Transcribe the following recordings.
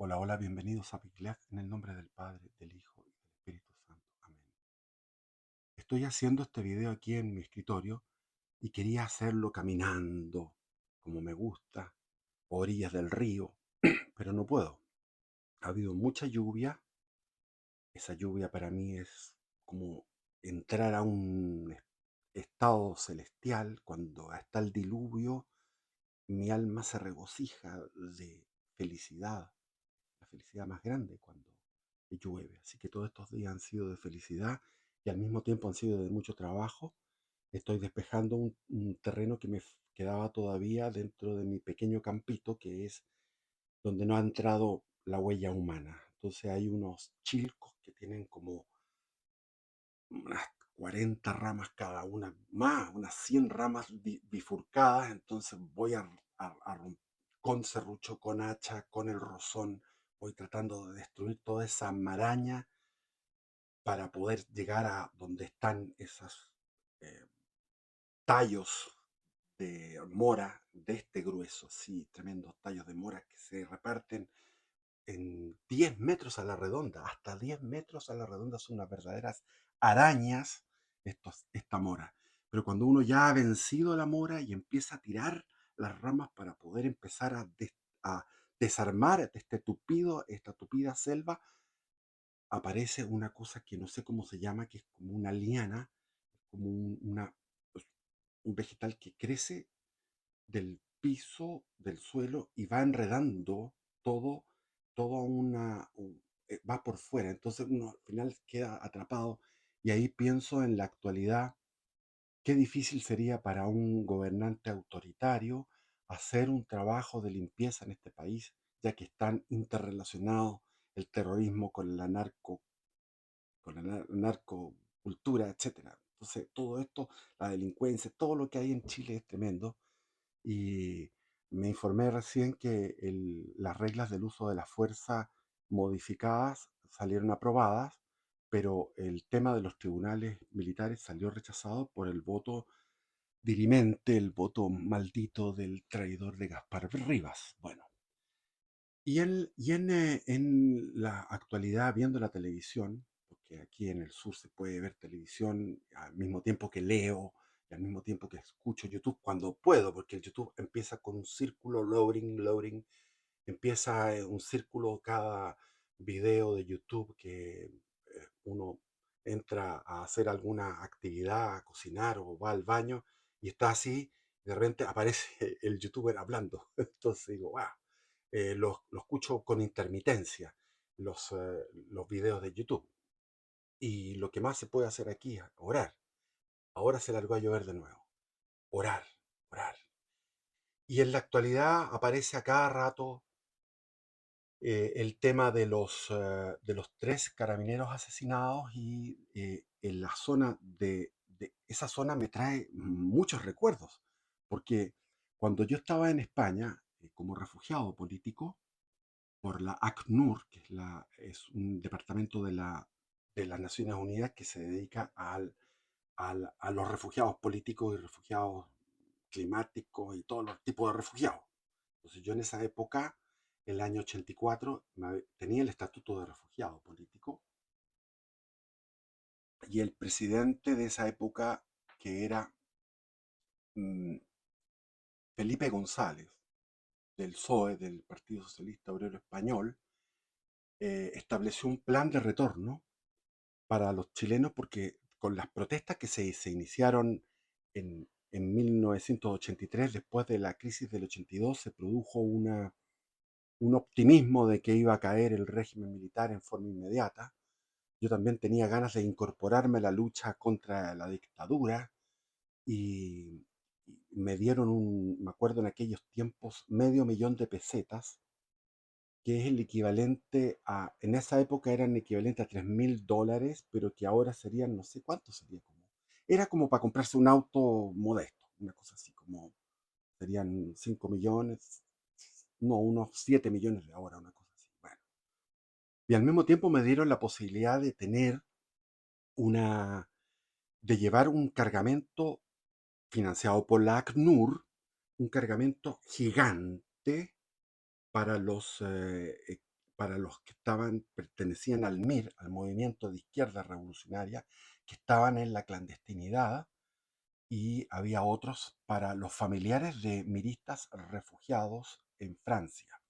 Hola, hola, bienvenidos a Biclef en el nombre del Padre, del Hijo y del Espíritu Santo. Amén. Estoy haciendo este video aquí en mi escritorio y quería hacerlo caminando, como me gusta, a orillas del río, pero no puedo. Ha habido mucha lluvia. Esa lluvia para mí es como entrar a un estado celestial. Cuando está el diluvio, mi alma se regocija de felicidad, la felicidad más grande cuando llueve. Así que todos estos días han sido de felicidad y al mismo tiempo han sido de mucho trabajo. Estoy despejando un terreno que me quedaba todavía dentro de mi pequeño campito, que es donde no ha entrado la huella humana. Entonces hay unos chilcos que tienen como unas 40 ramas cada una, más, unas 100 ramas bifurcadas. Entonces voy con serrucho, con hacha, con el rozón, voy tratando de destruir toda esa maraña para poder llegar a donde están esos eh, tallos de mora de este grueso, sí, tremendos tallos de mora que se reparten en 10 metros a la redonda, hasta 10 metros a la redonda. Son unas verdaderas arañas esta mora. Pero cuando uno ya ha vencido la mora y empieza a tirar las ramas para poder empezar a desarmar esta tupida selva, aparece una cosa que no sé cómo se llama, que es como una liana, como pues, un vegetal que crece del piso, del suelo, y va enredando todo, va por fuera. Entonces uno al final queda atrapado. Y ahí pienso en la actualidad, qué difícil sería para un gobernante autoritario hacer un trabajo de limpieza en este país, ya que están interrelacionados el terrorismo con la narcocultura, etcétera. Entonces, todo esto, la delincuencia, todo lo que hay en Chile es tremendo. Y me informé recién que las reglas del uso de la fuerza modificadas salieron aprobadas, pero el tema de los tribunales militares salió rechazado por el voto dirimente, el voto maldito del traidor de Gaspar Rivas. Bueno, en la actualidad, viendo la televisión, porque aquí en el sur se puede ver televisión al mismo tiempo que leo y al mismo tiempo que escucho YouTube cuando puedo, porque el YouTube empieza con un círculo loading, empieza un círculo cada video de YouTube que uno entra a hacer alguna actividad, a cocinar o va al baño y está así, de repente aparece el youtuber hablando. Entonces digo, wow, lo escucho con intermitencia, los videos de YouTube. Y lo que más se puede hacer aquí es orar. Ahora se largó a llover de nuevo. Orar, orar. Y en la actualidad aparece a cada rato el tema de los tres carabineros asesinados. Y en la zona de esa zona me trae muchos recuerdos, porque cuando yo estaba en España como refugiado político, por la ACNUR, que es un departamento de las Naciones Unidas que se dedica a los refugiados políticos y refugiados climáticos y todos los tipos de refugiados. Entonces yo en esa época, el año 84, tenía el estatuto de refugiado político, y el presidente de esa época, que era mm, Felipe González, del PSOE, del Partido Socialista Obrero Español, estableció un plan de retorno para los chilenos, porque con las protestas que se iniciaron en 1983, después de la crisis del 82, se produjo un optimismo de que iba a caer el régimen militar en forma inmediata. Yo también tenía ganas de incorporarme a la lucha contra la dictadura y me dieron me acuerdo en aquellos tiempos, medio millón de pesetas, que es el equivalente en esa época eran equivalente a $3.000, pero que ahora serían, no sé cuánto sería, era como para comprarse un auto modesto, una cosa así, como serían 5 millones, no, unos 7 millones de ahora, una cosa así. Bueno, y al mismo tiempo me dieron la posibilidad de una, de llevar un cargamento financiado por la ACNUR, un cargamento gigante para para los que pertenecían al MIR, al Movimiento de Izquierda Revolucionaria, que estaban en la clandestinidad, y había otros para los familiares de miristas refugiados en Francia.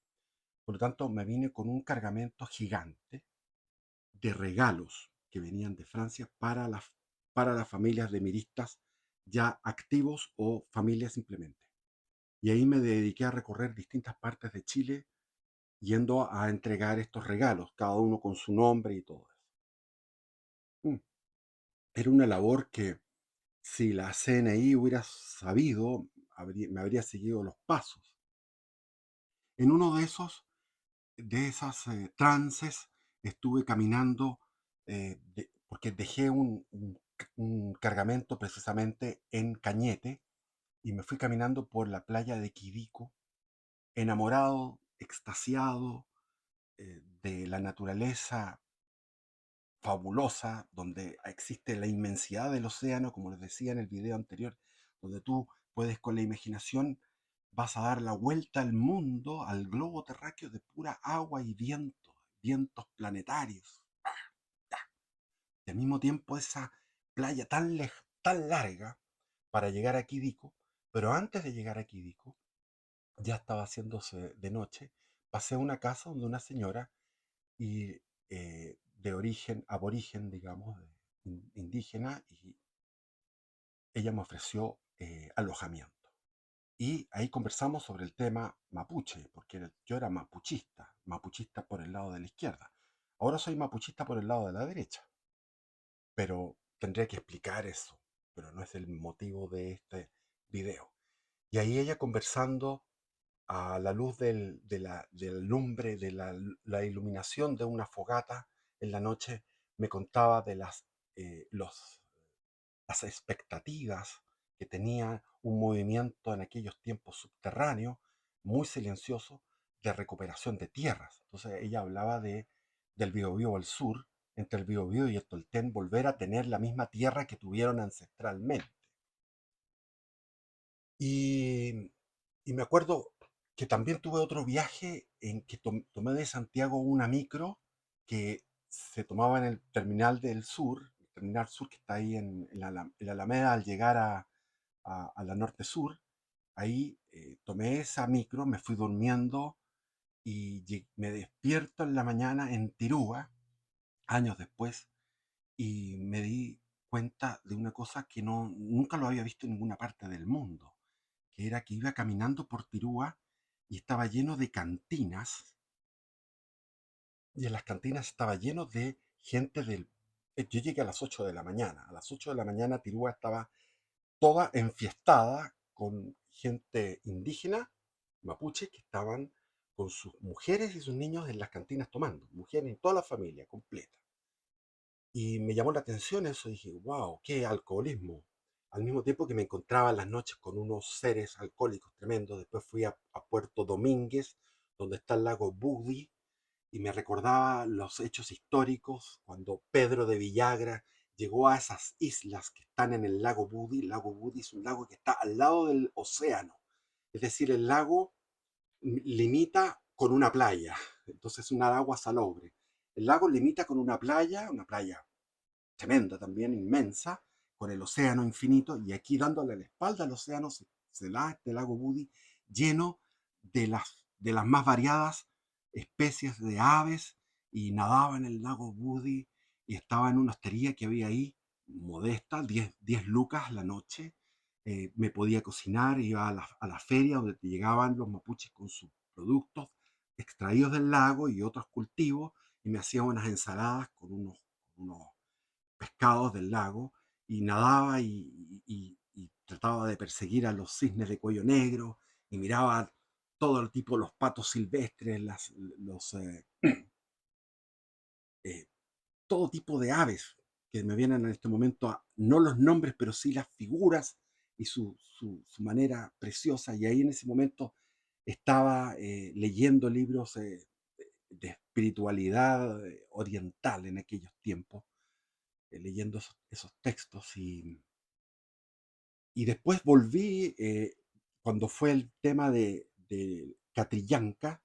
Por lo tanto, me vine con un cargamento gigante de regalos que venían de Francia para las familias de miristas ya activos o familias simplemente. Y ahí me dediqué a recorrer distintas partes de Chile yendo a entregar estos regalos, cada uno con su nombre y todo eso. Mm. Era una labor que si la CNI hubiera sabido, me habría seguido los pasos. En uno de esas trances, estuve caminando porque dejé un cargamento precisamente en Cañete y me fui caminando por la playa de Quidico, enamorado, extasiado de la naturaleza fabulosa, donde existe la inmensidad del océano, como les decía en el video anterior, donde tú puedes con la imaginación, vas a dar la vuelta al mundo, al globo terráqueo de pura agua y viento, vientos planetarios. Y al mismo tiempo esa playa tan larga para llegar a Quidico, pero antes de llegar a Quidico, ya estaba haciéndose de noche, pasé a una casa donde una señora y de origen aborigen, digamos, indígena, y ella me ofreció alojamiento. Y ahí conversamos sobre el tema mapuche, porque yo era mapuchista por el lado de la izquierda. Ahora soy mapuchista por el lado de la derecha, pero tendré que explicar eso, pero no es el motivo de este video. Y ahí ella conversando a la luz del lumbre, de la iluminación de una fogata en la noche, me contaba de eh, los, las expectativas que tenía un movimiento en aquellos tiempos subterráneo, muy silencioso, de recuperación de tierras. Entonces ella hablaba del Biobío al sur, entre el Biobío y el Tolten, volver a tener la misma tierra que tuvieron ancestralmente. Y, y me acuerdo que también tuve otro viaje en que tomé de Santiago una micro que se tomaba en el terminal del sur, el terminal sur que está ahí en la Alameda al llegar a la Norte Sur. Ahí tomé esa micro, me fui durmiendo y me despierto en la mañana en Tirúa, años después, y me di cuenta de una cosa que nunca lo había visto en ninguna parte del mundo, que era que iba caminando por Tirúa y estaba lleno de cantinas, y en las cantinas estaba lleno de gente del... Yo llegué a las 8 de la mañana. A las 8 de la mañana Tirúa estaba toda enfiestada con gente indígena, mapuche, que estaban con sus mujeres y sus niños en las cantinas tomando, mujeres en toda la familia completa. Y me llamó la atención eso, dije, wow, qué alcoholismo. Al mismo tiempo que me encontraba en las noches con unos seres alcohólicos tremendos. Después fui a Puerto Domínguez, donde está el lago Bugdi, y me recordaba los hechos históricos cuando Pedro de Villagra llegó a esas islas que están en el lago Budi. El lago Budi es un lago que está al lado del océano, es decir, el lago limita con una playa, entonces es una agua salobre. El lago limita con una playa tremenda también, inmensa, con el océano infinito, y aquí dándole la espalda al océano se da este lago Budi lleno de las más variadas especies de aves, y nadaba en el lago Budi y estaba en una hostería que había ahí, modesta, 10 lucas la noche. Me podía cocinar, iba a la feria donde te llegaban los mapuches con sus productos extraídos del lago y otros cultivos, y me hacía unas ensaladas con unos pescados del lago, y nadaba y trataba de perseguir a los cisnes de cuello negro, y miraba todo el tipo, los patos silvestres, eh, todo tipo de aves que me vienen en este momento, no los nombres, pero sí las figuras y su manera preciosa. Y ahí en ese momento estaba leyendo libros de espiritualidad oriental en aquellos tiempos, leyendo esos textos, y después volví cuando fue el tema de Catrillanca.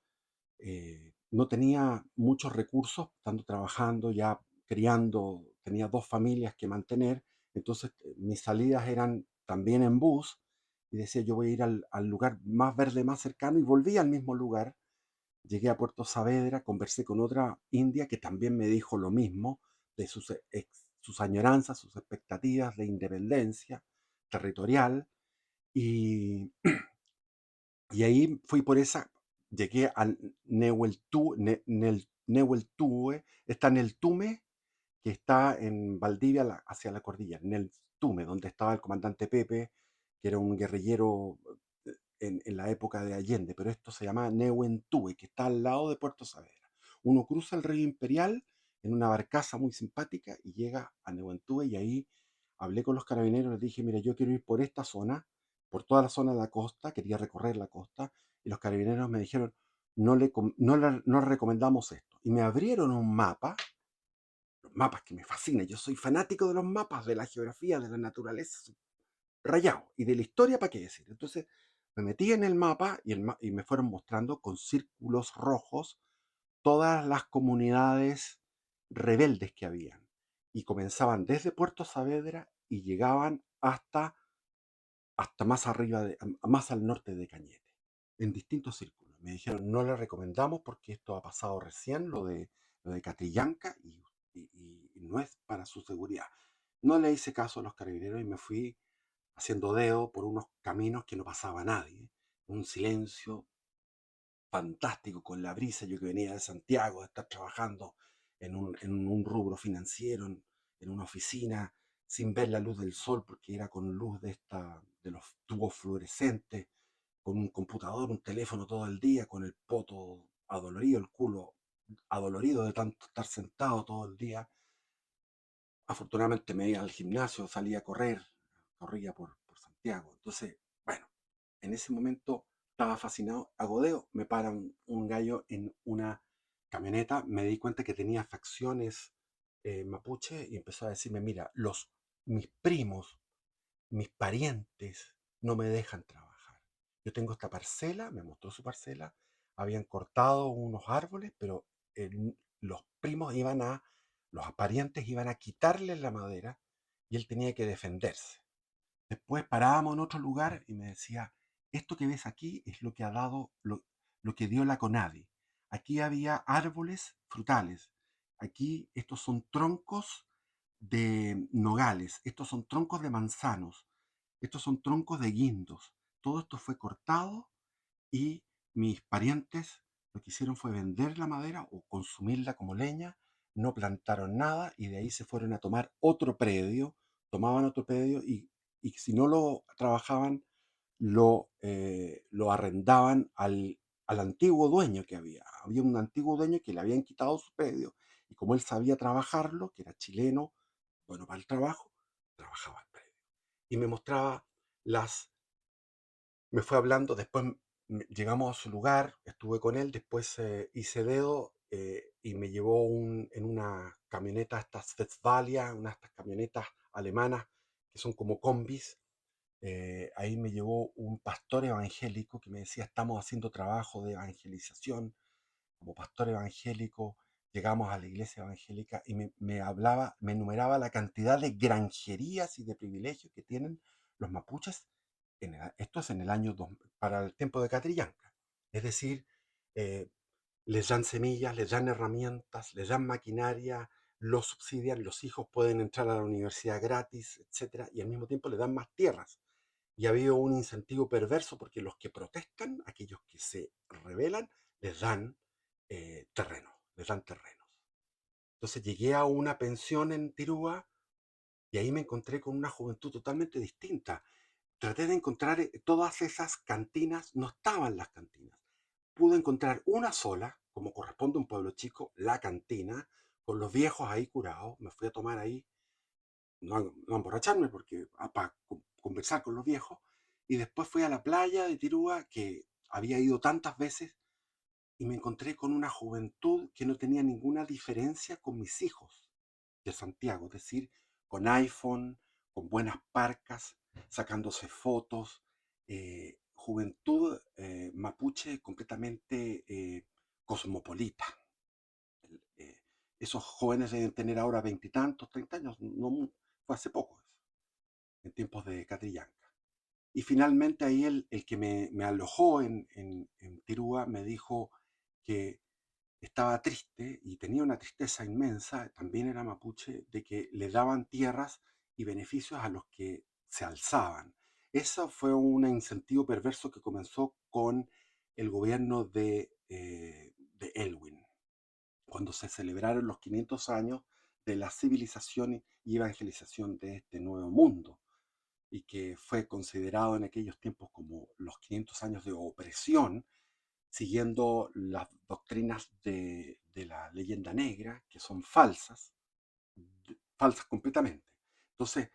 no tenía muchos recursos, estando trabajando, ya criando, tenía 2 familias que mantener, entonces mis salidas eran también en bus y decía yo voy a ir al lugar más verde, más cercano y volví al mismo lugar. Llegué a Puerto Saavedra, conversé con otra india que también me dijo lo mismo de sus añoranzas, sus expectativas de independencia territorial y y ahí fui por esa, llegué al Nehueltúe, está en el Tume, que está en Valdivia hacia la cordillera, en el Tume, donde estaba el comandante Pepe, que era un guerrillero en la época de Allende, pero esto se llama Nehuentúe, que está al lado de Puerto Saavedra. Uno cruza el río Imperial en una barcaza muy simpática y llega a Nehuentúe y ahí hablé con los carabineros, les dije, mira, yo quiero ir por esta zona, por toda la zona de la costa, quería recorrer la costa, y los carabineros me dijeron, no le recomendamos esto. Y me abrieron un mapa, los mapas que me fascinan, yo soy fanático de los mapas, de la geografía, de la naturaleza, rayado, y de la historia, ¿para qué decir? Entonces me metí en el mapa y me fueron mostrando con círculos rojos todas las comunidades rebeldes que habían. Y comenzaban desde Puerto Saavedra y llegaban hasta más arriba, más al norte de Cañete, en distintos círculos. Me dijeron, no le recomendamos porque esto ha pasado recién, lo de Catrillanca, y no es para su seguridad. No le hice caso a los carabineros y me fui haciendo dedo por unos caminos que no pasaba nadie, un silencio fantástico con la brisa, yo que venía de Santiago, de estar trabajando en un rubro financiero, en una oficina, sin ver la luz del sol, porque era con luz de los tubos fluorescentes, con un computador, un teléfono todo el día, con el poto adolorido, el culo adolorido de tanto estar sentado todo el día. Afortunadamente me iba al gimnasio, salía a correr, corría por Santiago. Entonces, bueno, en ese momento estaba fascinado. A Godeo me paran un gallo en una camioneta, me di cuenta que tenía facciones mapuche y empezó a decirme, mira, mis primos, mis parientes no me dejan trabajar. Yo tengo esta parcela, me mostró su parcela, habían cortado unos árboles, pero los primos los parientes iban a quitarle la madera y él tenía que defenderse. Después parábamos en otro lugar y me decía, esto que ves aquí es lo que ha dado, lo que dio la CONADI. Aquí había árboles frutales. Aquí estos son troncos de nogales, estos son troncos de manzanos, estos son troncos de guindos. Todo esto fue cortado y mis parientes lo que hicieron fue vender la madera o consumirla como leña, no plantaron nada y de ahí se fueron a tomar otro predio, tomaban otro predio y si no lo trabajaban, lo arrendaban al antiguo dueño que había. Había un antiguo dueño que le habían quitado su predio y como él sabía trabajarlo, que era chileno, bueno para el trabajo, trabajaba el predio. Y me mostraba las me fue hablando, después llegamos a su lugar, estuve con él, después hice dedo y me llevó en una camioneta, estas Westfalia, estas camionetas alemanas que son como combis. Ahí me llevó un pastor evangélico que me decía, estamos haciendo trabajo de evangelización como pastor evangélico. Llegamos a la iglesia evangélica y me hablaba, me enumeraba la cantidad de granjerías y de privilegios que tienen los mapuches. Esto es en el año para el tiempo de Catrillanca. Es decir, eh, les dan semillas, les dan herramientas, les dan maquinaria, los subsidian, los hijos pueden entrar a la universidad gratis, etcétera, y al mismo tiempo les dan más tierras. Y ha habido un incentivo perverso porque los que protestan, aquellos que se rebelan, les dan terreno, les dan terrenos. Entonces llegué a una pensión en Tirúa y ahí me encontré con una juventud totalmente distinta. Traté de encontrar todas esas cantinas, no estaban las cantinas. Pude encontrar una sola, como corresponde a un pueblo chico, la cantina, con los viejos ahí curados. Me fui a tomar ahí, no a emborracharme, porque para conversar con los viejos. Y después fui a la playa de Tirúa, que había ido tantas veces, y me encontré con una juventud que no tenía ninguna diferencia con mis hijos de Santiago, es decir, con iPhone, con buenas parcas, sacándose fotos, juventud mapuche completamente cosmopolita. El, esos jóvenes deben tener ahora veintitantos, 30 años, no, fue hace poco, en tiempos de Catrillanca. Y finalmente ahí el que me alojó en Tirúa me dijo que estaba triste y tenía una tristeza inmensa, también era mapuche, de que le daban tierras y beneficios a los que se alzaban. Eso fue un incentivo perverso que comenzó con el gobierno de Elwin, cuando se celebraron los 500 años de la civilización y evangelización de este nuevo mundo, y que fue considerado en aquellos tiempos como los 500 años de opresión, siguiendo las doctrinas de la leyenda negra, que son falsas, falsas completamente. Entonces,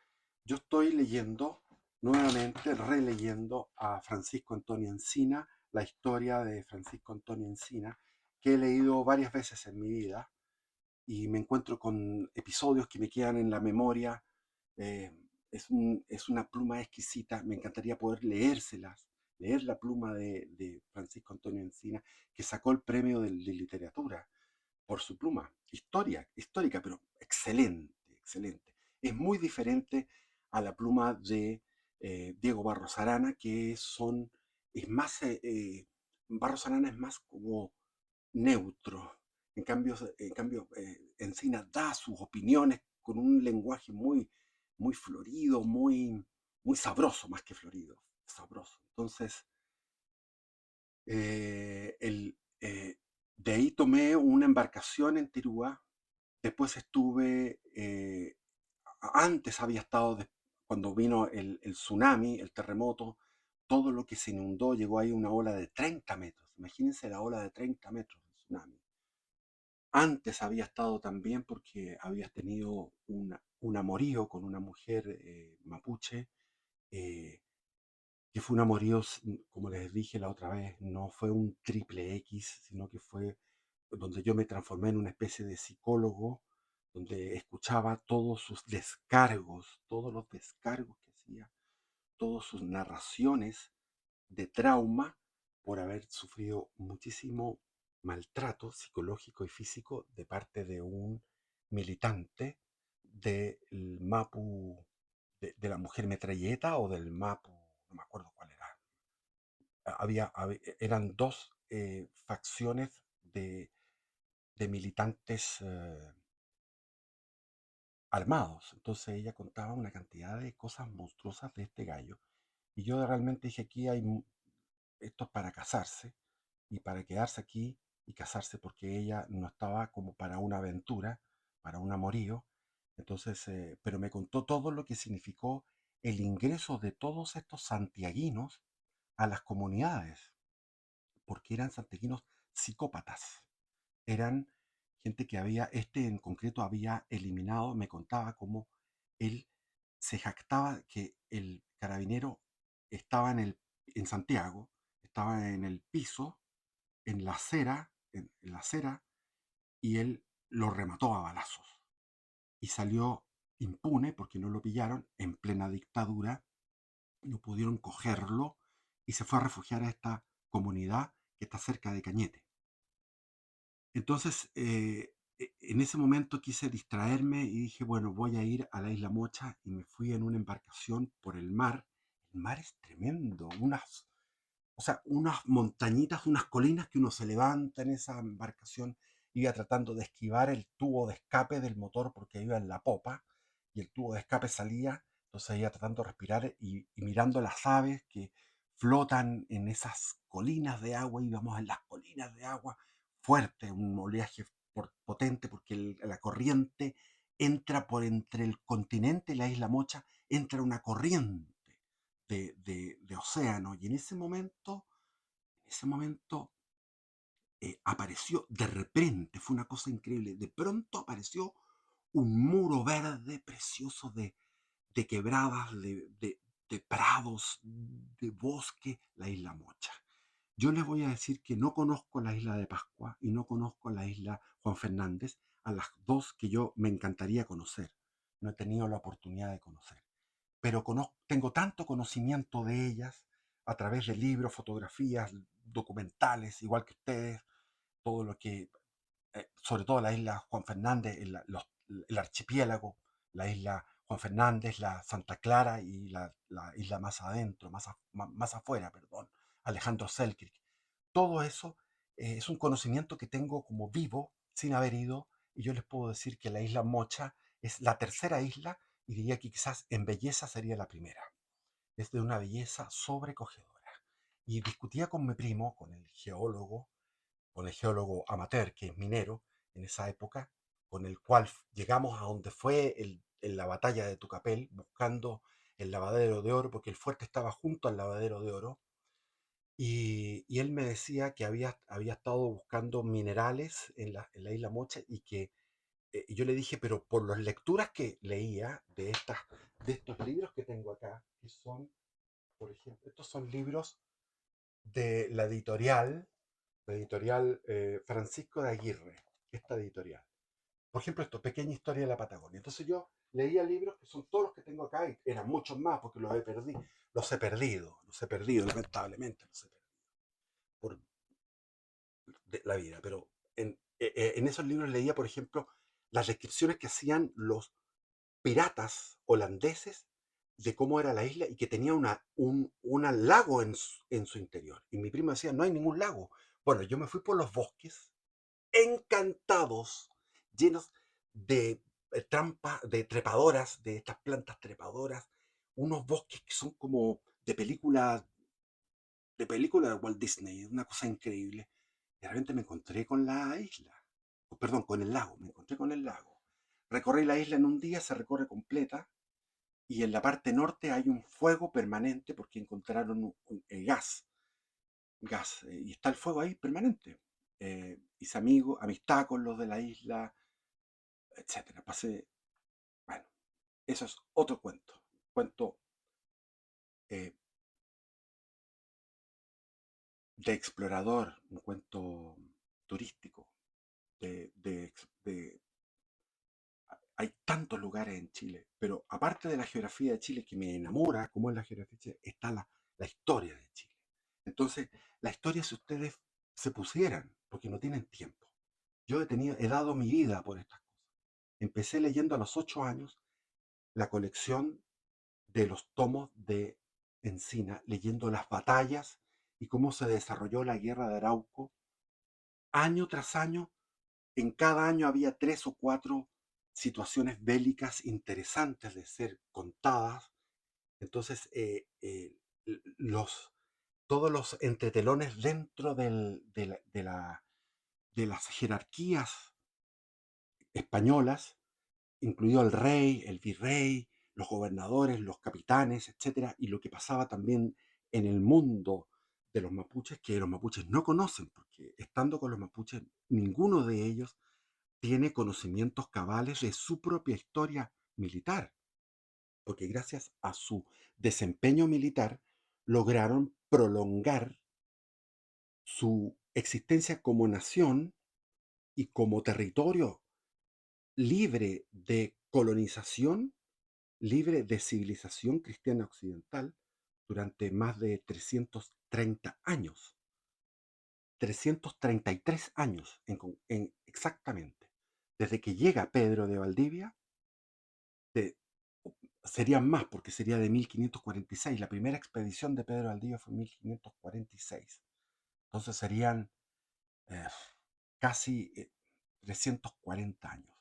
yo estoy leyendo, nuevamente releyendo a Francisco Antonio Encina, la historia de Francisco Antonio Encina, que he leído varias veces en mi vida, y me encuentro con episodios que me quedan en la memoria. eh, es una pluma exquisita, me encantaría poder leérselas, leer la pluma de Francisco Antonio Encina, que sacó el premio de literatura por su pluma, histórica, pero excelente, excelente. Es muy diferente a la pluma de Diego Barros Arana, es más, Barros Arana es más como neutro. Encina da sus opiniones con un lenguaje muy florido, muy sabroso, más que florido, sabroso. Entonces, eh, el, eh, de ahí tomé una embarcación en Tirúa. Después estuve, antes había estado, cuando vino el tsunami, el terremoto, todo lo que se inundó, llegó ahí una ola de 30 metros. Imagínense la ola de 30 metros de tsunami. Antes había estado también porque había tenido un amorío con una mujer mapuche, eh, que fue un amorío, como les dije la otra vez, no fue un triple X, sino que fue donde yo me transformé en una especie de psicólogo, donde escuchaba todos los descargos que hacía, todas sus narraciones de trauma por haber sufrido muchísimo maltrato psicológico y físico de parte de un militante del Mapu, de la mujer metralleta o del Mapu, no me acuerdo cuál era. Eran dos facciones de militantes armados. Entonces ella contaba una cantidad de cosas monstruosas de este gallo. Y yo realmente dije, esto es para casarse y para quedarse aquí y casarse, porque ella no estaba como para una aventura, para un amorío. Entonces, pero me contó todo lo que significó el ingreso de todos estos santiaguinos a las comunidades, porque eran santiaguinos psicópatas, eran gente que este en concreto había eliminado. Me contaba cómo él se jactaba que el carabinero estaba en Santiago, estaba en el piso, en la acera, y él lo remató a balazos y salió impune porque no lo pillaron en plena dictadura, no pudieron cogerlo y se fue a refugiar a esta comunidad que está cerca de Cañete. Entonces, en ese momento quise distraerme y dije, bueno, voy a ir a la isla Mocha, y me fui en una embarcación por el mar. El mar es tremendo, o sea, unas montañitas, unas colinas que uno se levanta en esa embarcación. Iba tratando de esquivar el tubo de escape del motor porque iba en la popa y el tubo de escape salía. Entonces iba tratando de respirar y mirando las aves que flotan en esas colinas de agua. Íbamos en las colinas de agua fuerte, un oleaje potente porque la corriente entra por entre el continente y la isla Mocha, entra una corriente de océano. Y en ese momento apareció de repente, fue una cosa increíble, de pronto apareció un muro verde precioso de quebradas, de prados, de bosque, la isla Mocha. Yo les voy a decir que no conozco la isla de Pascua y no conozco la isla Juan Fernández, a las dos que yo me encantaría conocer. No he tenido la oportunidad de conocer, pero tengo tanto conocimiento de ellas a través de libros, fotografías, documentales, igual que ustedes, todo lo que, sobre todo la isla Juan Fernández, el archipiélago, la isla Juan Fernández, la Santa Clara y la isla más adentro, más afuera, perdón, Alejandro Selkirk. Todo eso es un conocimiento que tengo como vivo, sin haber ido, y yo les puedo decir que la isla Mocha es la tercera isla y diría que quizás en belleza sería la primera. Es de una belleza sobrecogedora. Y discutía con mi primo, con el geólogo amateur, que es minero en esa época, con el cual llegamos a donde fue en la batalla de Tucapel, buscando el lavadero de oro, porque el fuerte estaba junto al lavadero de oro, y él me decía que había estado buscando minerales en la isla Mocha y que y yo le dije, pero por las lecturas que leía de estos libros que tengo acá, que son, por ejemplo, estos son libros de la editorial Francisco de Aguirre, esta editorial. Por ejemplo, esto, Pequeña Historia de la Patagonia. Entonces yo leía libros que son todos los que tengo acá, y eran muchos más porque los he perdido, lamentablemente, los he perdido por la vida. Pero en esos libros leía, por ejemplo, las descripciones que hacían los piratas holandeses de cómo era la isla y que tenía una lago en su interior. Y mi primo decía, no hay ningún lago. Bueno, yo me fui por los bosques encantados, llenos de trampas, de trepadoras, de estas plantas trepadoras, unos bosques que son como de película de Walt Disney, una cosa increíble. Y de repente me encontré con la isla, perdón, con el lago, me encontré con el lago. Recorrí la isla en un día, se recorre completa, y en la parte norte hay un fuego permanente porque encontraron gas, y está el fuego ahí permanente. Hice amistad con los de la isla, etcétera. Bueno, eso es otro cuento eh, de explorador, un cuento turístico, de hay tantos lugares en Chile, pero aparte de la geografía de Chile que me enamora, como es la geografía de Chile, está la historia de Chile. Entonces, la historia, si ustedes se pusieran, porque no tienen tiempo, yo he dado mi vida por estas cosas. Empecé leyendo a los 8 años la colección de los tomos de Encina, leyendo las batallas y cómo se desarrolló la guerra de Arauco. Año tras año, en cada año había 3 o 4 situaciones bélicas interesantes de ser contadas. Entonces, todos los entretelones dentro de las jerarquías españolas, incluido el rey, el virrey, los gobernadores, los capitanes, etcétera, y lo que pasaba también en el mundo de los mapuches, que los mapuches no conocen, porque estando con los mapuches, ninguno de ellos tiene conocimientos cabales de su propia historia militar, porque gracias a su desempeño militar lograron prolongar su existencia como nación y como territorio libre de colonización, libre de civilización cristiana occidental durante más de 330 años, 333 años exactamente. Desde que llega Pedro de Valdivia, de, serían más porque sería de 1546. La primera expedición de Pedro de Valdivia fue en 1546. Entonces serían eh, casi 340 años.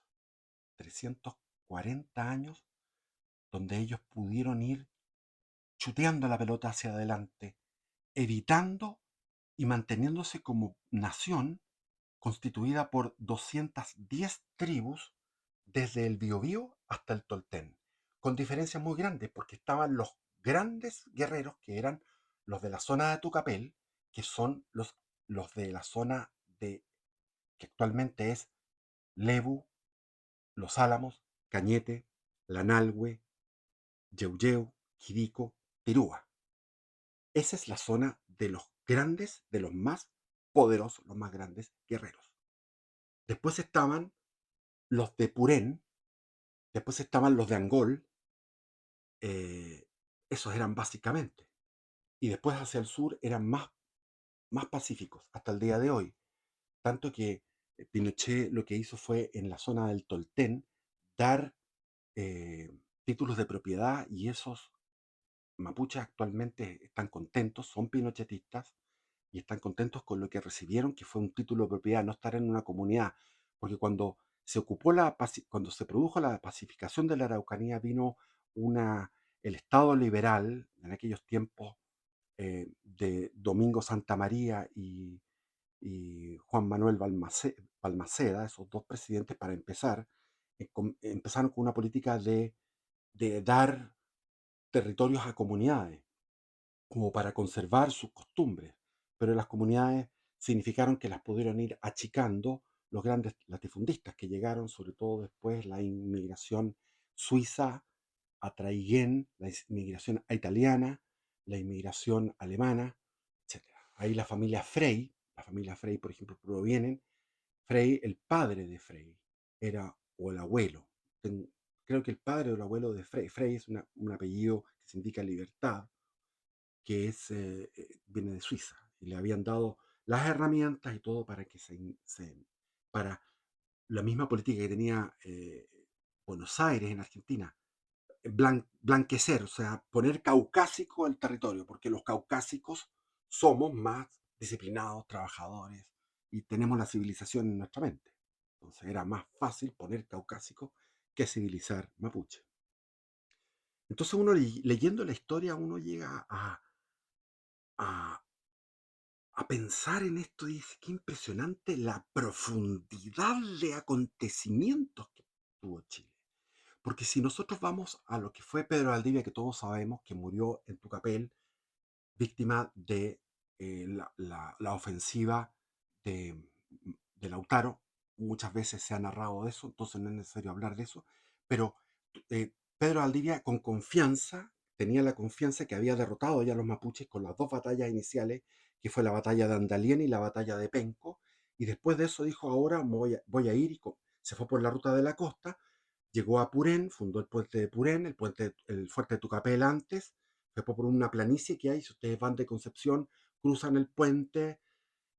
340 años donde ellos pudieron ir chuteando la pelota hacia adelante, evitando y manteniéndose como nación constituida por 210 tribus desde el Biobío hasta el Toltén, con diferencias muy grandes, porque estaban los grandes guerreros que eran los de la zona de Tucapel, que son los de la zona que actualmente es Lebu, Los Álamos, Cañete, Lanalhue, Yeuyeu, Quirico, Tirúa. Esa es la zona de los grandes, de los más poderosos, los más grandes guerreros. Después estaban los de Purén, después estaban los de Angol, eh, esos eran básicamente. Y después hacia el sur eran más pacíficos, hasta el día de hoy. tanto que Pinochet lo que hizo fue en la zona del Tolten dar eh, títulos de propiedad, y esos mapuches actualmente están contentos, son pinochetistas y están contentos con lo que recibieron, que fue un título de propiedad, no estar en una comunidad, porque cuando se produjo la pacificación de la Araucanía, vino el Estado liberal en aquellos tiempos, de Domingo Santa María y Juan Manuel Balmaceda, esos dos presidentes, para empezar, empezaron con una política de dar territorios a comunidades, como para conservar sus costumbres, pero las comunidades significaron que las pudieron ir achicando los grandes latifundistas que llegaron, sobre todo después la inmigración suiza a Traiguén, la inmigración italiana, la inmigración alemana, etc. Ahí la familia Frey, por ejemplo, provienen. Frey, el padre de Frey, era, o el abuelo, creo que el padre o el abuelo de Frey. Frey es un apellido que significa libertad, que viene de Suiza, y le habían dado las herramientas y todo para que para la misma política que tenía Buenos Aires en Argentina, blanquecer, o sea, poner caucásico el territorio, porque los caucásicos somos más disciplinados, trabajadores, y tenemos la civilización en nuestra mente. Entonces era más fácil poner caucásico que civilizar mapuche. Entonces uno leyendo la historia, uno llega a, a pensar en esto y dice, qué impresionante la profundidad de acontecimientos que tuvo Chile. Porque si nosotros vamos a lo que fue Pedro Valdivia, que todos sabemos que murió en Tucapel, víctima de la ofensiva de, de Lautaro, muchas veces se ha narrado de eso, entonces no es necesario hablar de eso, pero Pedro Valdivia con confianza, tenía la confianza que había derrotado ya a los mapuches con las dos batallas iniciales, que fue la batalla de Andalien y la batalla de Penco, y después de eso dijo, ahora voy a ir, y se fue por la ruta de la costa. Llegó a Purén, fundó el puente de Purén, el fuerte de Tucapel antes, fue por una planicie que hay. Si ustedes van de Concepción, cruzan el puente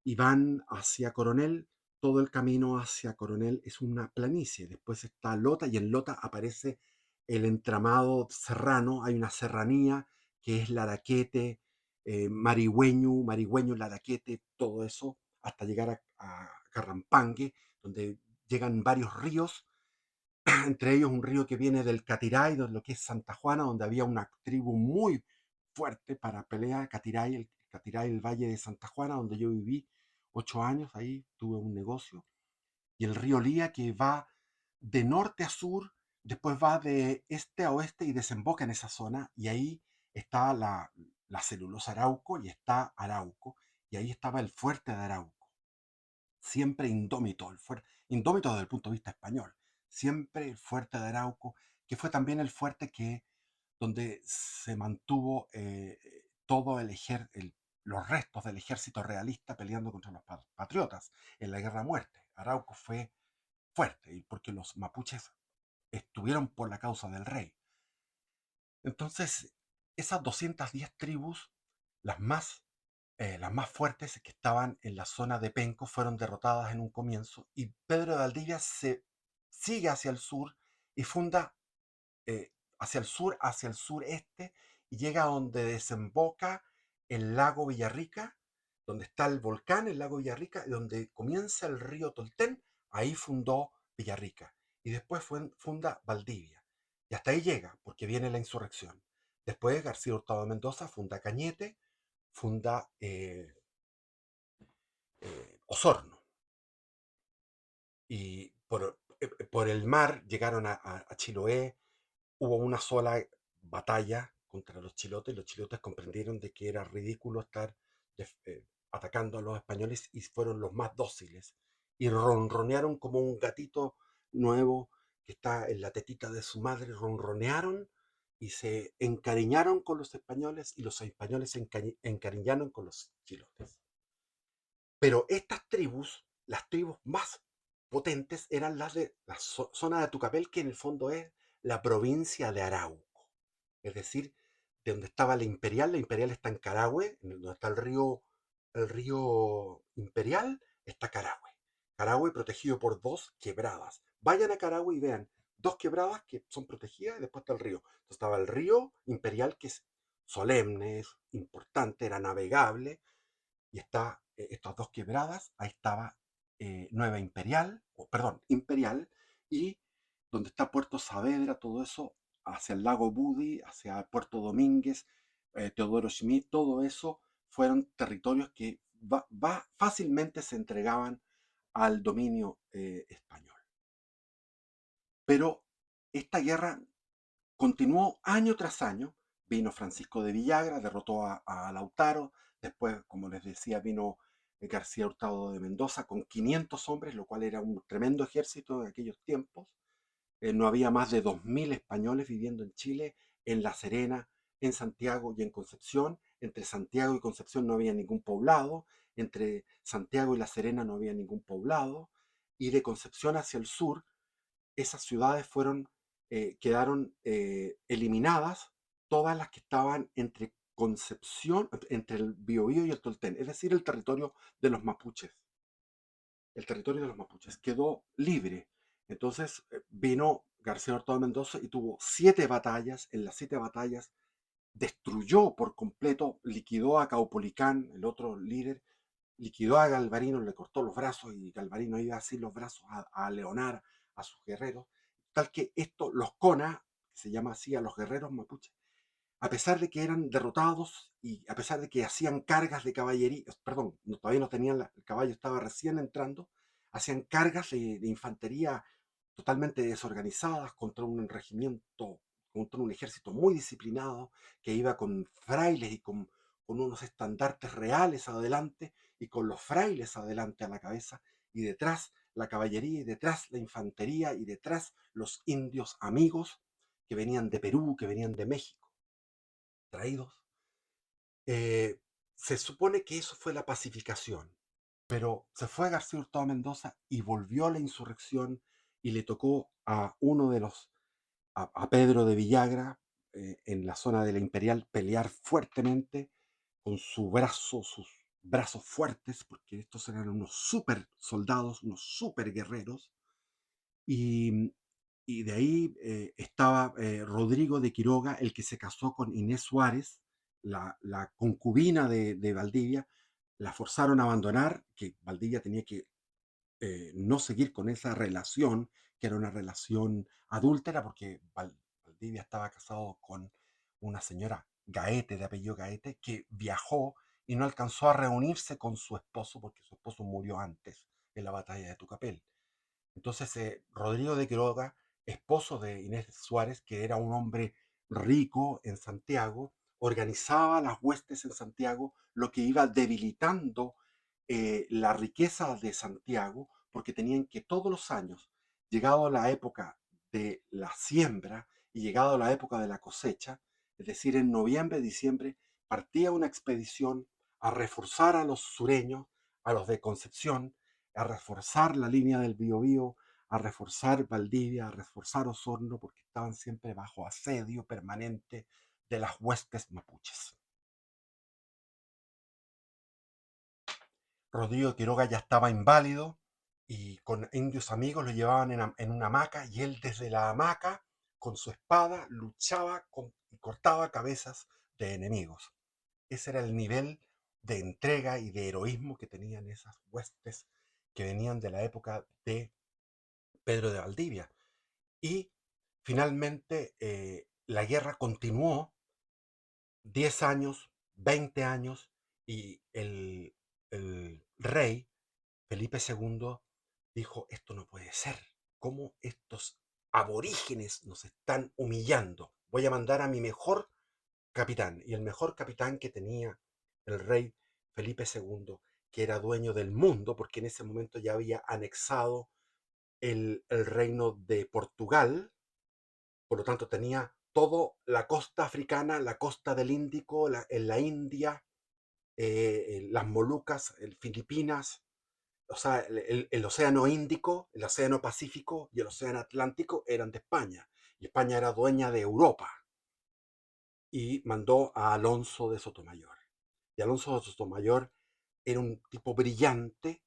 y van hacia Coronel. Todo el camino hacia Coronel es una planicie. Después está Lota, y en Lota aparece el entramado serrano. Hay una serranía que es Laraquete, Marigüeño, Laraquete, todo eso, hasta llegar a Carrampangue, donde llegan varios ríos, entre ellos un río que viene del Catiray, de lo que es Santa Juana, donde había una tribu muy fuerte para pelear, Catiray, el Valle de Santa Juana, donde yo viví 8 años, ahí tuve un negocio, y el río Lía, que va de norte a sur, después va de este a oeste y desemboca en esa zona, y ahí está la celulosa Arauco, y está Arauco, y ahí estaba el fuerte de Arauco, siempre indómito, indómito desde el punto de vista español, siempre el fuerte de Arauco, que fue también el fuerte donde se mantuvo todo los restos del ejército realista peleando contra los patriotas en la guerra a muerte. Arauco fue fuerte, porque los mapuches estuvieron por la causa del rey. Entonces, esas 210 tribus, las más las más fuertes que estaban en la zona de Penco, fueron derrotadas en un comienzo, y Pedro de Valdivia se sigue hacia el sur y funda hacia el sureste, y llega a donde desemboca el lago Villarrica, donde está el volcán, el lago Villarrica, y donde comienza el río Tolten. Ahí fundó Villarrica, y después funda Valdivia, y hasta ahí llega, porque viene la insurrección. Después García Hurtado de Mendoza funda Cañete, funda Osorno, y por el mar llegaron a Chiloé. Hubo una sola batalla contra los chilotes comprendieron de que era ridículo estar atacando a los españoles, y fueron los más dóciles, y ronronearon como un gatito nuevo que está en la tetita de su madre. Ronronearon y se encariñaron con los españoles, y los españoles se encariñaron con los chilotes. Pero estas tribus, las tribus más potentes, eran las de la zona de Tucapel, que en el fondo es la provincia de Arauco. Es decir, de donde estaba la Imperial está en Carahue, donde está el río Imperial, está Carahue. Carahue protegido por dos quebradas. Vayan a Carahue y vean dos quebradas que son protegidas y después está el río. Entonces estaba el río Imperial, que es solemne, es importante, era navegable, y está estas dos quebradas. Ahí estaba Nueva Imperial, o perdón, Imperial, y donde está Puerto Saavedra, todo eso, hacia el lago Budi, hacia Puerto Domínguez, Teodoro Schmidt, todo eso fueron territorios que fácilmente se entregaban al dominio español. Pero esta guerra continuó año tras año. Vino Francisco de Villagra, derrotó a Lautaro. Después, como les decía, vino García Hurtado de Mendoza con 500 hombres, lo cual era un tremendo ejército de aquellos tiempos. No había más de 2000 españoles viviendo en Chile, en La Serena, en Santiago y en Concepción. Entre Santiago y Concepción no había ningún poblado. Entre Santiago y La Serena no había ningún poblado. Y de Concepción hacia el sur, esas ciudades quedaron eliminadas, todas las que estaban entre Concepción, entre el Biobío y el Tolten, es decir, el territorio de los mapuches. El territorio de los mapuches quedó libre. Entonces vino García Hurtado de Mendoza y tuvo 7 batallas. En las 7 batallas destruyó por completo, liquidó a Caupolicán, el otro líder, liquidó a Galvarino, le cortó los brazos y Galvarino iba así los brazos a leonar a sus guerreros, tal que esto, los Cona, que se llama así a los guerreros mapuches, a pesar de que eran derrotados y a pesar de que hacían cargas de caballería, perdón, todavía no tenían, el caballo estaba recién entrando, hacían cargas de infantería totalmente desorganizadas contra un regimiento, contra un ejército muy disciplinado que iba con frailes y con unos estandartes reales adelante y con los frailes adelante a la cabeza y detrás la caballería y detrás la infantería y detrás los indios amigos que venían de Perú, que venían de México, traídos. Eh, Se supone que eso fue la pacificación, pero se fue García Hurtado Mendoza y volvió a la insurrección y le tocó a uno de los, a Pedro de Villagra, en la zona de la Imperial, pelear fuertemente con sus brazos fuertes, porque estos eran unos super soldados, unos super guerreros, y, y de ahí estaba Rodrigo de Quiroga, el que se casó con Inés Suárez, la concubina de Valdivia. La forzaron a abandonar, que Valdivia tenía que no seguir con esa relación, que era una relación adúltera, porque Valdivia estaba casado con una señora Gaete, de apellido Gaete, que viajó y no alcanzó a reunirse con su esposo porque su esposo murió antes en la batalla de Tucapel. Entonces, Rodrigo de Quiroga, esposo de Inés Suárez, que era un hombre rico en Santiago, organizaba las huestes en Santiago, lo que iba debilitando la riqueza de Santiago, porque tenían que todos los años, llegado a la época de la siembra y llegado a la época de la cosecha, es decir, en noviembre, diciembre, partía una expedición a reforzar a los sureños, a los de Concepción, a reforzar la línea del Biobío, a reforzar Valdivia, a reforzar Osorno, porque estaban siempre bajo asedio permanente de las huestes mapuches. Rodrigo Quiroga ya estaba inválido y con indios amigos lo llevaban en una hamaca y él desde la hamaca, con su espada, luchaba y cortaba cabezas de enemigos. Ese era el nivel de entrega y de heroísmo que tenían esas huestes que venían de la época de Pedro de Valdivia. Y finalmente la guerra continuó 10 años, 20 años, y el rey Felipe II dijo, esto no puede ser, ¿cómo estos aborígenes nos están humillando? Voy a mandar a mi mejor capitán, y el mejor capitán que tenía el rey Felipe II, que era dueño del mundo, porque en ese momento ya había anexado el reino de Portugal, por lo tanto tenía toda la costa africana, la costa del Índico, en la India, las Molucas, Filipinas, o sea, el océano Índico, el océano Pacífico y el océano Atlántico eran de España, y España era dueña de Europa, y mandó a Alonso de Sotomayor. Y Alonso de Sotomayor era un tipo brillante,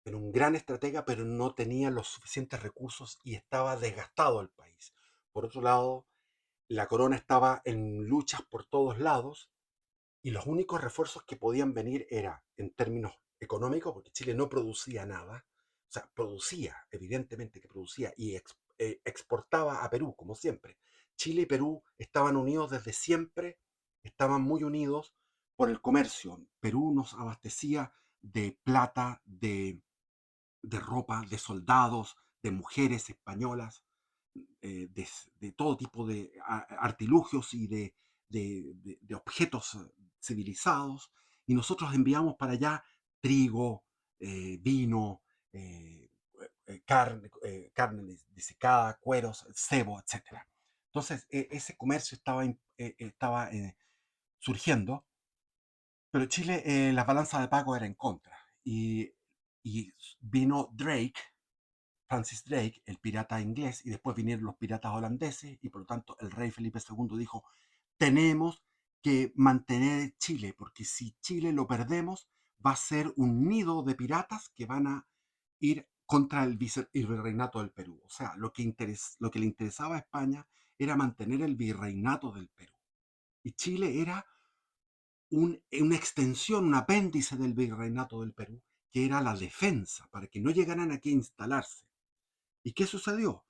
era un gran estratega, pero no tenía los suficientes recursos y estaba desgastado el país. Por otro lado, la corona estaba en luchas por todos lados y los únicos refuerzos que podían venir era en términos económicos, porque Chile no producía nada, o sea, producía, evidentemente que producía, y exportaba a Perú, como siempre. Chile y Perú estaban unidos desde siempre, estaban muy unidos por el comercio. Perú nos abastecía de plata, de ropa, de soldados, de mujeres españolas, de, de todo tipo de artilugios y de objetos civilizados, y nosotros enviamos para allá trigo, vino, carne disecada, cueros, cebo, etcétera. Entonces, ese comercio estaba surgiendo, pero Chile, la balanza de pago era en contra. Y vino Drake, Francis Drake, el pirata inglés, y después vinieron los piratas holandeses, y por lo tanto el rey Felipe II dijo, tenemos que mantener Chile, porque si Chile lo perdemos, va a ser un nido de piratas que van a ir contra el virreinato del Perú. O sea, lo que le interesaba a España era mantener el virreinato del Perú. Y Chile era una extensión, un apéndice del virreinato del Perú, que era la defensa, para que no llegaran aquí a instalarse. ¿Y qué sucedió?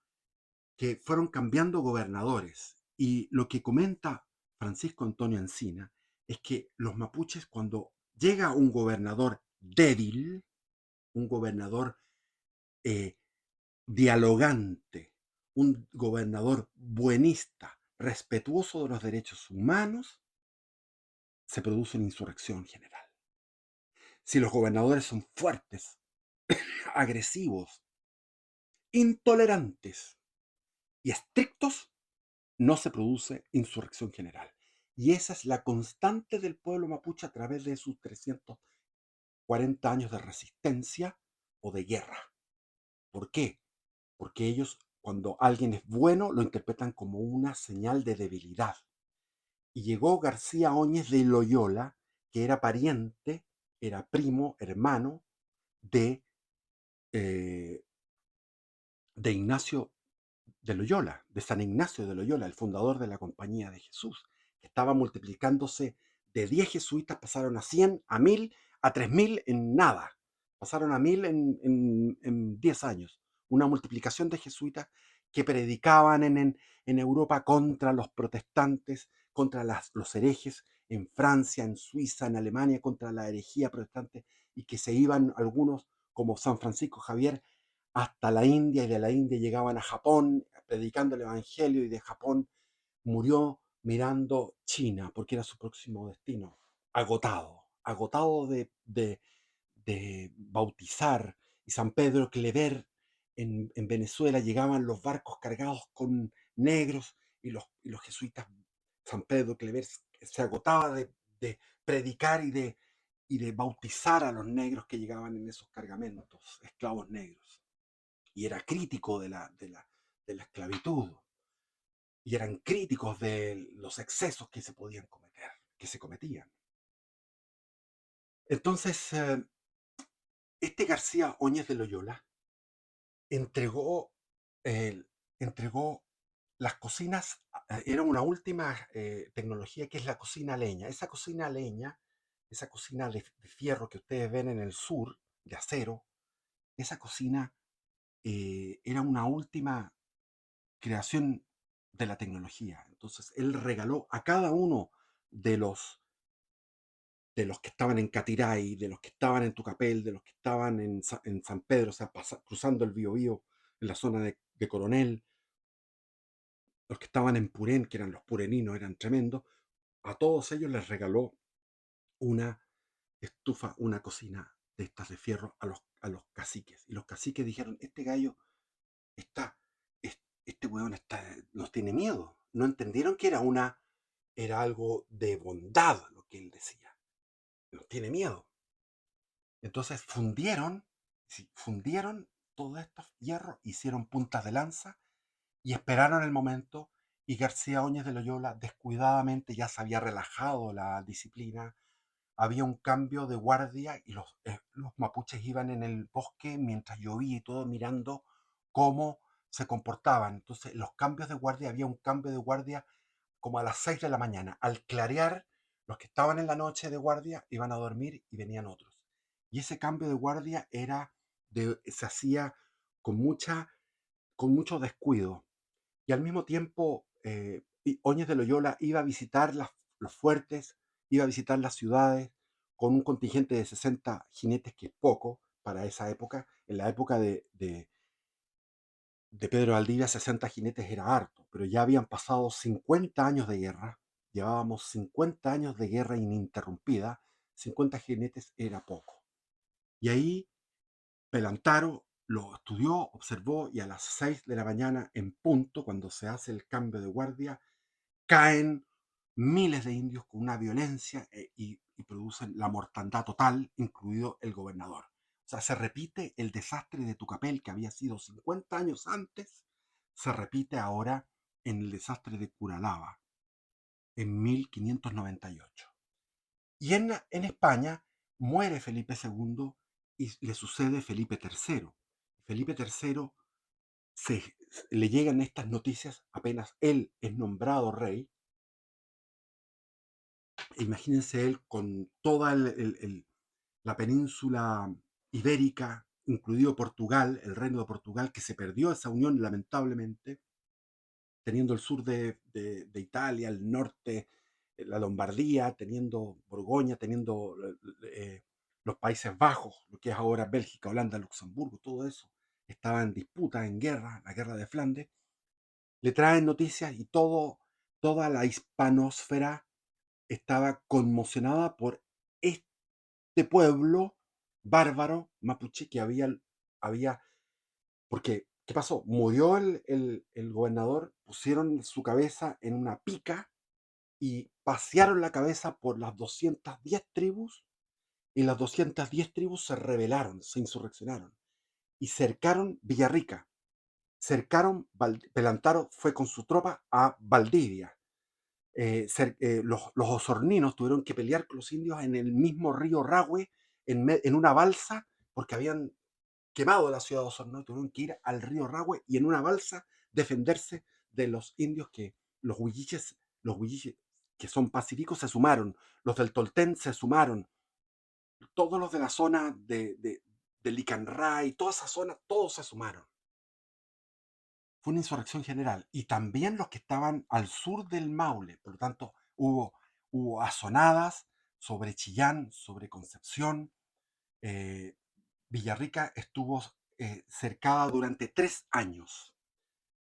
Que fueron cambiando gobernadores. Y lo que comenta Francisco Antonio Encina es que los mapuches, cuando llega un gobernador débil, un gobernador eh, dialogante, un gobernador buenista, respetuoso de los derechos humanos, se produce una insurrección general. Si los gobernadores son fuertes, agresivos, intolerantes y estrictos, no se produce insurrección general. Y esa es la constante del pueblo mapuche a través de sus 340 años de resistencia o de guerra. ¿Por qué? Porque ellos, cuando alguien es bueno, lo interpretan como una señal de debilidad. Y llegó García Óñez de Loyola, que era pariente, era primo, hermano de, eh, de Ignacio de Loyola, de San Ignacio de Loyola, el fundador de la Compañía de Jesús, que estaba multiplicándose de 10 jesuitas, pasaron a 100, a 1000, a 3000 en nada. Pasaron a 1000 en 10 años. Una multiplicación de jesuitas que predicaban en Europa contra los protestantes, contra los herejes, en Francia, en Suiza, en Alemania, contra la herejía protestante, y que se iban algunos, como San Francisco Javier, hasta la India, y de la India llegaban a Japón predicando el Evangelio, y de Japón murió mirando China porque era su próximo destino, agotado de bautizar. Y San Pedro Clever en Venezuela llegaban los barcos cargados con negros, y los jesuitas, San Pedro Clever se agotaba de predicar y de bautizar a los negros que llegaban en esos cargamentos, esclavos negros, y era crítico de la esclavitud, y eran críticos de los excesos que se podían cometer, que se cometían. Entonces, este García Óñez de Loyola entregó, eh, entregó las cocinas, era una última tecnología, que es la cocina a leña. Esa cocina a leña, esa cocina de fierro que ustedes ven en el sur, de acero, esa cocina era una última creación de la tecnología. Entonces, él regaló a cada uno de los, de los que estaban en Catiray, de los que estaban en Tucapel, de los que estaban en San Pedro, o sea, cruzando el Biobío en la zona de Coronel, los que estaban en Purén, que eran los pureninos, eran tremendos, a todos ellos les regaló una estufa, una cocina de estas de fierro a los caciques. Y los caciques dijeron, este gallo está, este weón nos tiene miedo. No entendieron que era algo de bondad lo que él decía. Nos tiene miedo. Entonces fundieron, sí, fundieron todos estos hierros, hicieron puntas de lanza y esperaron el momento. Y García Óñez de Loyola descuidadamente, ya se había relajado la disciplina, había un cambio de guardia y los mapuches iban en el bosque mientras llovía y todo mirando cómo se comportaban. Entonces, los cambios de guardia, había un cambio de guardia como a las 6 de la mañana. Al clarear, los que estaban en la noche de guardia iban a dormir y venían otros. Y ese cambio de guardia se hacía con, con mucho descuido. Y al mismo tiempo, Óñez de Loyola iba a visitar los fuertes, iba a visitar las ciudades con un contingente de 60 jinetes, que es poco para esa época. En la época de Pedro Valdivia, 60 jinetes era harto, pero ya habían pasado 50 años de guerra, llevábamos 50 años de guerra ininterrumpida, 50 jinetes era poco. Y ahí Pelantaro lo estudió, observó, y a las 6 de la mañana en punto, cuando se hace el cambio de guardia, caen miles de indios con una violencia y producen la mortandad total, incluido el gobernador. O sea, se repite el desastre de Tucapel, que había sido 50 años antes, se repite ahora en el desastre de Curalaba, en 1598. Y en España muere Felipe II y le sucede Felipe III. Felipe III se, le llegan estas noticias apenas él es nombrado rey. Imagínense él con toda la península ibérica, incluido Portugal, el reino de Portugal, que se perdió esa unión lamentablemente, teniendo el sur de Italia, el norte, la Lombardía, teniendo Borgoña, teniendo los Países Bajos, lo que es ahora Bélgica, Holanda, Luxemburgo, todo eso estaba en disputa, en guerra, la guerra de Flandes. Le traen noticias y toda la hispanosfera estaba conmocionada por este pueblo bárbaro mapuche que había, porque, ¿qué pasó? Murió el gobernador, pusieron su cabeza en una pica y pasearon la cabeza por las 210 tribus, y las 210 tribus se rebelaron, se insurreccionaron y cercaron Villarrica. Pelantaro fue con su tropa a Valdivia. Los osorninos tuvieron que pelear con los indios en el mismo río Rahue, en una balsa, porque habían quemado la ciudad de Osorno, tuvieron que ir al río Rahue y en una balsa defenderse de los indios, que los huilliches que son pacíficos se sumaron, los del Toltén se sumaron, todos los de la zona de Licanray, toda esa zona, todos se sumaron. Fue una insurrección general. Y también los que estaban al sur del Maule. Por lo tanto, hubo azonadas sobre Chillán, sobre Concepción. eh, Villarrica estuvo cercada durante 3 años.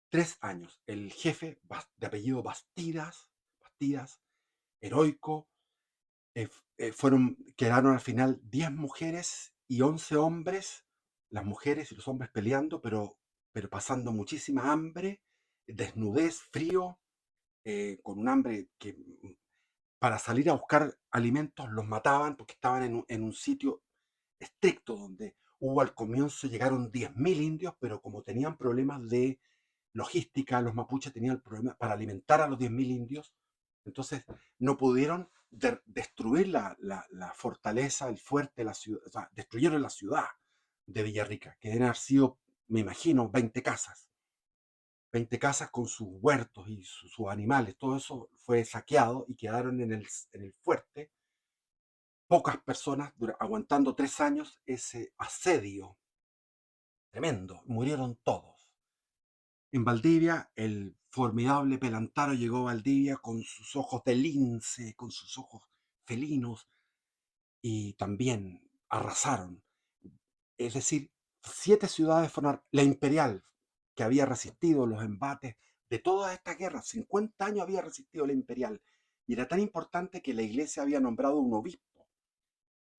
3 años. El jefe, de apellido Bastidas, heroico, quedaron al final 10 mujeres y 11 hombres, las mujeres y los hombres peleando, pero pasando muchísima hambre, desnudez, frío, con un hambre que para salir a buscar alimentos los mataban, porque estaban en un sitio estricto donde hubo al comienzo, llegaron 10.000 indios, pero como tenían problemas de logística, los mapuches tenían el problema para alimentar a los 10.000 indios, entonces no pudieron destruir la fortaleza, el fuerte, la ciudad, o sea, destruyeron la ciudad de Villarrica, que deben haber sido, me imagino, 20 casas con sus huertos y sus animales, todo eso fue saqueado y quedaron en el fuerte pocas personas aguantando 3 años ese asedio tremendo. Murieron todos. En Valdivia, el formidable Pelantaro llegó a Valdivia con sus ojos de lince, con sus ojos felinos, y también arrasaron. Es decir, 7 ciudades fueron la Imperial, que había resistido los embates de todas estas guerras. 50 años había resistido la Imperial. Y era tan importante que la iglesia había nombrado un obispo.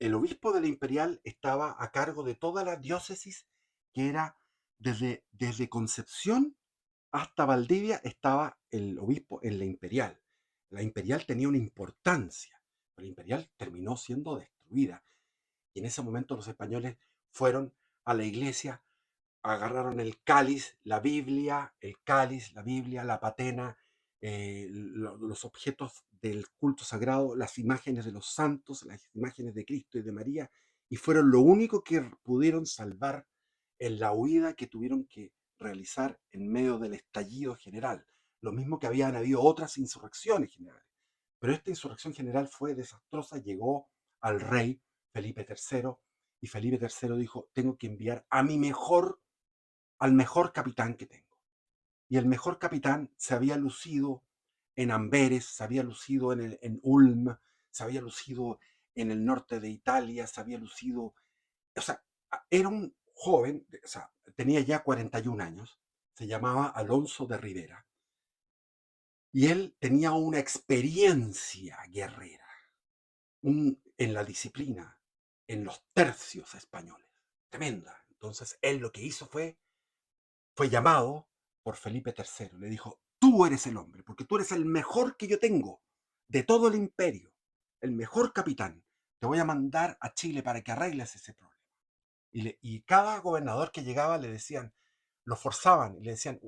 El obispo de la Imperial estaba a cargo de toda la diócesis, que era desde Concepción hasta Valdivia, estaba el obispo en la Imperial. La Imperial tenía una importancia, pero la Imperial terminó siendo destruida. Y en ese momento los españoles fueron a la iglesia, agarraron el cáliz, la Biblia, el cáliz, la Biblia, la patena, los objetos del culto sagrado, las imágenes de los santos, las imágenes de Cristo y de María, y fueron lo único que pudieron salvar en la huida que tuvieron que realizar en medio del estallido general. Lo mismo que habían habido otras insurrecciones generales. Pero esta insurrección general fue desastrosa, llegó al rey Felipe III, y Felipe III dijo: tengo que enviar a al mejor capitán que tengo. Y el mejor capitán se había lucido en Amberes, se había lucido en Ulm, se había lucido en el norte de Italia, se había lucido, o sea, era un joven, o sea, tenía ya 41 años, se llamaba Alonso de Rivera, y él tenía una experiencia guerrera, en la disciplina, en los tercios españoles, tremenda. Entonces él lo que hizo fue llamado por Felipe III. Le dijo: tú eres el hombre, porque tú eres el mejor que yo tengo de todo el imperio, el mejor capitán. Te voy a mandar a Chile para que arregles ese problema. Y cada gobernador que llegaba le decían, lo forzaban y le decían: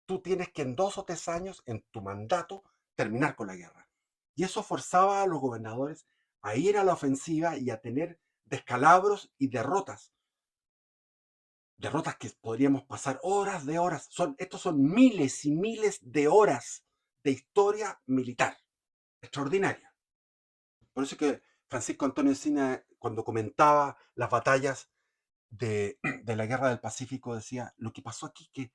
tú tienes que en 2 o 3 años, en tu mandato, terminar con la guerra. Y eso forzaba a los gobernadores a ir a la ofensiva y a tener descalabros y derrotas que podríamos pasar horas de horas. Estos son miles y miles de horas de historia militar extraordinaria. Por eso es que Francisco Antonio Encina, cuando comentaba las batallas de la Guerra del Pacífico, decía: lo que pasó aquí, que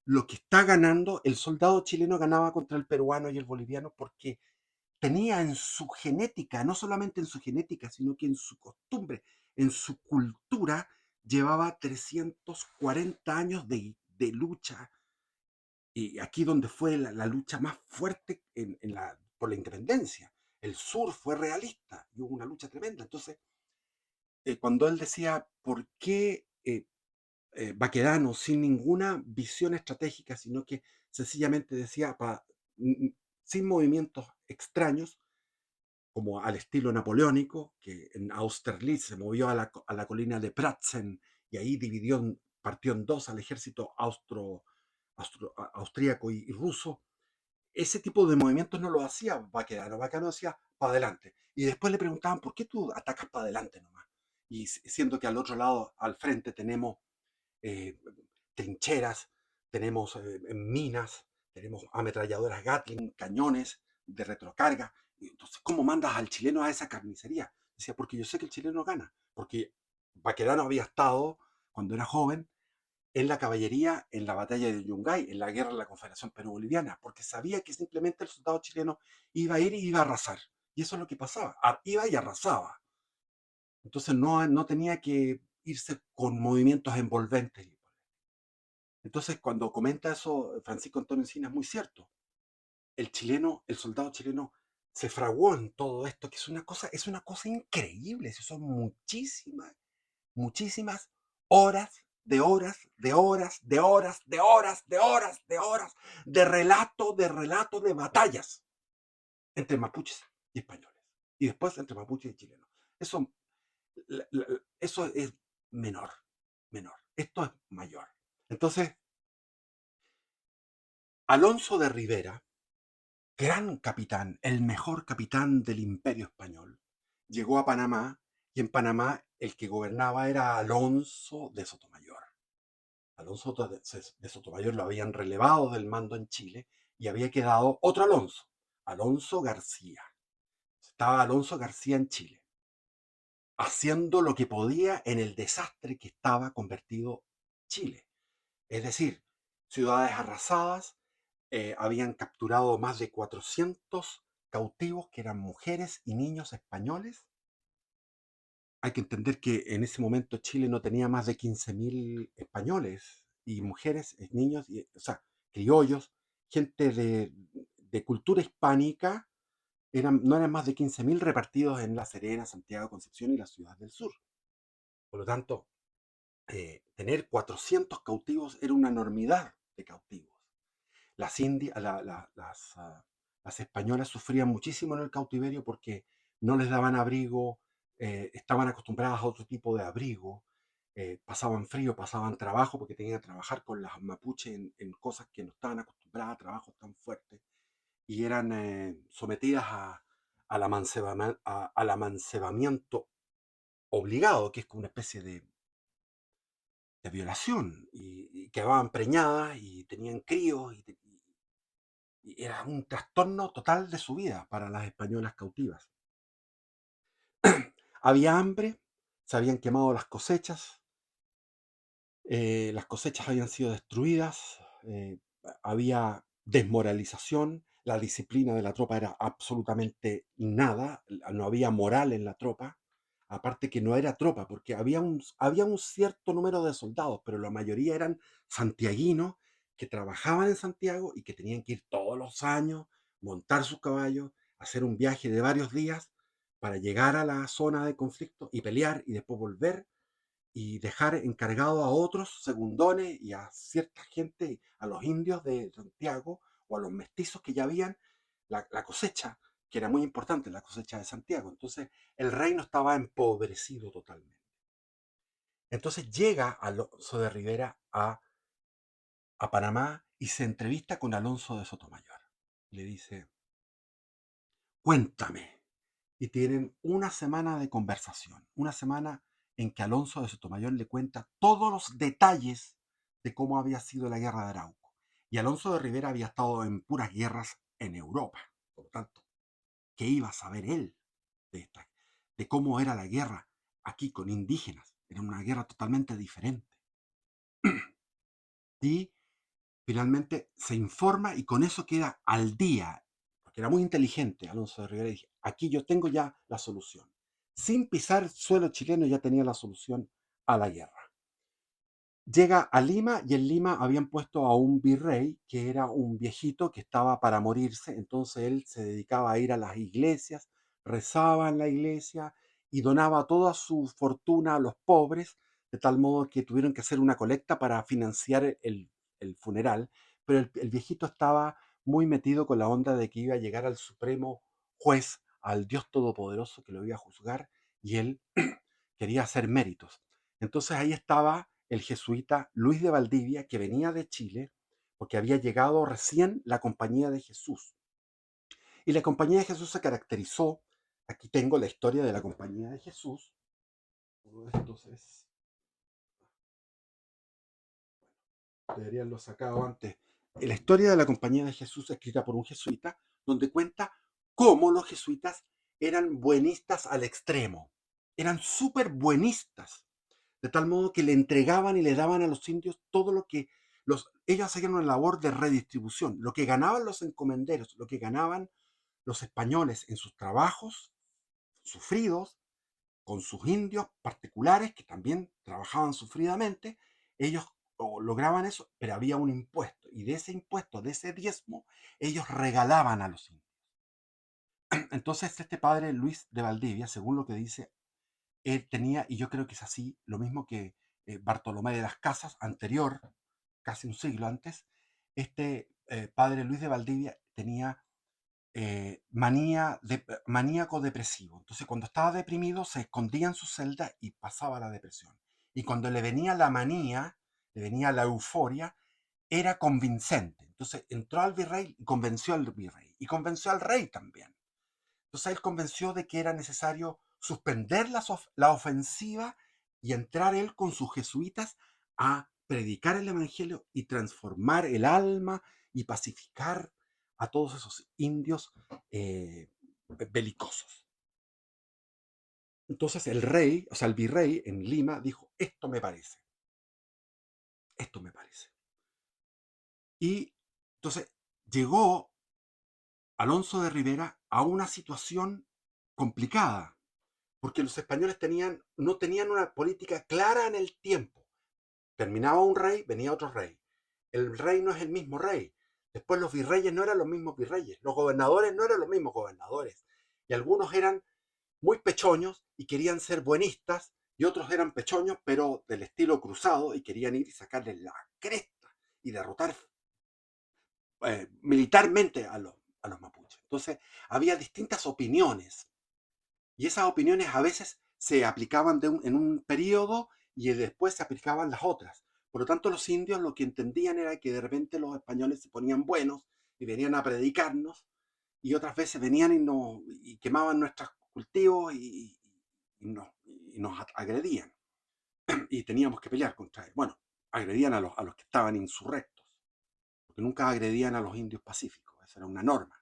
lo que está ganando, el soldado chileno ganaba contra el peruano y el boliviano porque tenía en su genética, no solamente en su genética, sino que en su costumbre, en su cultura, llevaba 340 años de lucha. Y aquí donde fue la lucha más fuerte por la independencia. El sur fue realista y hubo una lucha tremenda. Entonces, cuando él decía: ¿por qué Baquedano, sin ninguna visión estratégica, sino que sencillamente decía, sin movimientos extraños, como al estilo napoleónico, que en Austerlitz se movió a la colina de Pratzen y ahí partió en dos al ejército austríaco y ruso? Ese tipo de movimientos no lo hacía Baquedano. Baquedano decía: para adelante. Y después le preguntaban: ¿por qué tú atacas para adelante nomás? Y siendo que al otro lado, al frente, tenemos eh, trincheras, tenemos minas, tenemos ametralladoras Gatling, cañones de retrocarga. Entonces, ¿cómo mandas al chileno a esa carnicería? Decía: porque yo sé que el chileno gana, porque Baquedano había estado, cuando era joven, en la caballería en la batalla de Yungay, en la guerra de la Confederación Perú-Boliviana, porque sabía que simplemente el soldado chileno iba a ir y iba a arrasar. Y eso es lo que pasaba, iba y arrasaba. Entonces no tenía que irse con movimientos envolventes. Entonces, cuando comenta eso Francisco Antonio Encina, es muy cierto. El soldado chileno se fraguó en todo esto, que es una cosa increíble. Son muchísimas, muchísimas horas, de horas, de horas, de horas, de horas, de horas, de horas, de relato de batallas entre mapuches y españoles. Y después entre mapuches y chilenos. Eso, eso es menor, menor. Esto es mayor. Entonces, Alonso de Rivera, gran capitán, el mejor capitán del Imperio Español, llegó a Panamá, y en Panamá el que gobernaba era Alonso de Sotomayor. Alonso de Sotomayor lo habían relevado del mando en Chile y había quedado otro Alonso, Alonso García. Estaba Alonso García en Chile, haciendo lo que podía en el desastre que estaba convertido Chile. Es decir, ciudades arrasadas, habían capturado más de 400 cautivos que eran mujeres y niños españoles. Hay que entender que en ese momento Chile no tenía más de 15.000 españoles y mujeres, niños, o sea, criollos, gente de cultura hispánica. No eran más de 15.000 repartidos en La Serena, Santiago, Concepción y las ciudades del sur. Por lo tanto, tener 400 cautivos era una enormidad de cautivos. Las, indias, las españolas sufrían muchísimo en el cautiverio porque no les daban abrigo, estaban acostumbradas a otro tipo de abrigo, pasaban frío, pasaban trabajo porque tenían que trabajar con las mapuches en cosas que no estaban acostumbradas a trabajos tan fuertes. y eran sometidas al amancebamiento obligado, que es como una especie de violación, y quedaban preñadas y tenían críos, y era un trastorno total de su vida para las españolas cautivas. Había hambre, se habían quemado las cosechas habían sido destruidas, había desmoralización, la disciplina de la tropa era absolutamente nada, no había moral en la tropa, aparte que no era tropa, porque había un cierto número de soldados, pero la mayoría eran santiaguinos que trabajaban en Santiago y que tenían que ir todos los años, montar sus caballos, hacer un viaje de varios días para llegar a la zona de conflicto y pelear y después volver y dejar encargado a otros segundones y a cierta gente, a los indios de Santiago o a los mestizos que ya habían, la cosecha, que era muy importante, la cosecha de Santiago. Entonces el reino estaba empobrecido totalmente. Entonces llega Alonso de Rivera a Panamá y se entrevista con Alonso de Sotomayor. Le dice, cuéntame. Y tienen una semana de conversación, una semana en que Alonso de Sotomayor le cuenta todos los detalles de cómo había sido la guerra de Arauco. Y Alonso de Rivera había estado en puras guerras en Europa. Por lo tanto, ¿qué iba a saber él de cómo era la guerra aquí con indígenas? Era una guerra totalmente diferente. Y finalmente se informa y con eso queda al día, porque era muy inteligente Alonso de Rivera, y dije, aquí yo tengo ya la solución. Sin pisar suelo chileno ya tenía la solución a la guerra. Llega a Lima y en Lima habían puesto a un virrey que era un viejito que estaba para morirse, entonces él se dedicaba a ir a las iglesias, rezaba en la iglesia y donaba toda su fortuna a los pobres, de tal modo que tuvieron que hacer una colecta para financiar el funeral, pero el viejito estaba muy metido con la onda de que iba a llegar al supremo juez, al Dios Todopoderoso que lo iba a juzgar, y él quería hacer méritos. Entonces ahí estaba el jesuita Luis de Valdivia, que venía de Chile, porque había llegado recién la Compañía de Jesús. Y la Compañía de Jesús se caracterizó, aquí tengo la historia de la Compañía de Jesús, entonces, deberían haberlo sacado antes. La historia de la Compañía de Jesús, escrita por un jesuita, donde cuenta cómo los jesuitas eran buenistas al extremo, eran súper buenistas, de tal modo que le entregaban y le daban a los indios todo lo que ellos hacían una labor de redistribución. Lo que ganaban los encomenderos, lo que ganaban los españoles en sus trabajos sufridos, con sus indios particulares que también trabajaban sufridamente, ellos lograban eso, pero había un impuesto, y de ese impuesto, de ese diezmo, ellos regalaban a los indios. Entonces este padre Luis de Valdivia, según lo que dice, él tenía, y yo creo que es así, lo mismo que Bartolomé de las Casas, anterior, casi un siglo antes, este padre Luis de Valdivia tenía maníaco depresivo. Entonces, cuando estaba deprimido, se escondía en su celda y pasaba la depresión. Y cuando le venía la manía, le venía la euforia, era convincente. Entonces, entró al virrey y convenció al virrey. Y convenció al rey también. Entonces, él convenció de que era necesario suspender la ofensiva y entrar él con sus jesuitas a predicar el evangelio y transformar el alma y pacificar a todos esos indios belicosos. Entonces el rey, o sea, el virrey en Lima dijo, esto me parece. Y entonces llegó Alonso de Rivera a una situación complicada, porque los españoles no tenían una política clara en el tiempo. Terminaba un rey, venía otro rey. El rey no es el mismo rey. Después los virreyes no eran los mismos virreyes. Los gobernadores no eran los mismos gobernadores. Y algunos eran muy pechoños y querían ser buenistas, y otros eran pechoños, pero del estilo cruzado, y querían ir y sacarles la cresta y derrotar militarmente a los mapuches. Entonces había distintas opiniones. Y esas opiniones a veces se aplicaban en un periodo y después se aplicaban las otras. Por lo tanto, los indios lo que entendían era que de repente los españoles se ponían buenos y venían a predicarnos y otras veces venían y quemaban nuestros cultivos y nos agredían y teníamos que pelear contra ellos. Bueno, agredían a los que estaban insurrectos, porque nunca agredían a los indios pacíficos, esa era una norma.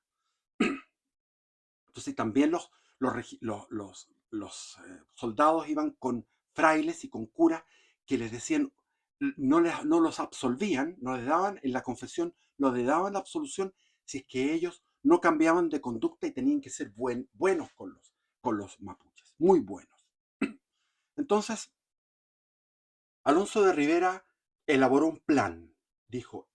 Entonces también los soldados iban con frailes y con curas que les decían, no los absolvían, no les daban en la confesión, no les daban la absolución si es que ellos no cambiaban de conducta y tenían que ser buenos con los mapuches, muy buenos. Entonces, Alonso de Rivera elaboró un plan, dijo,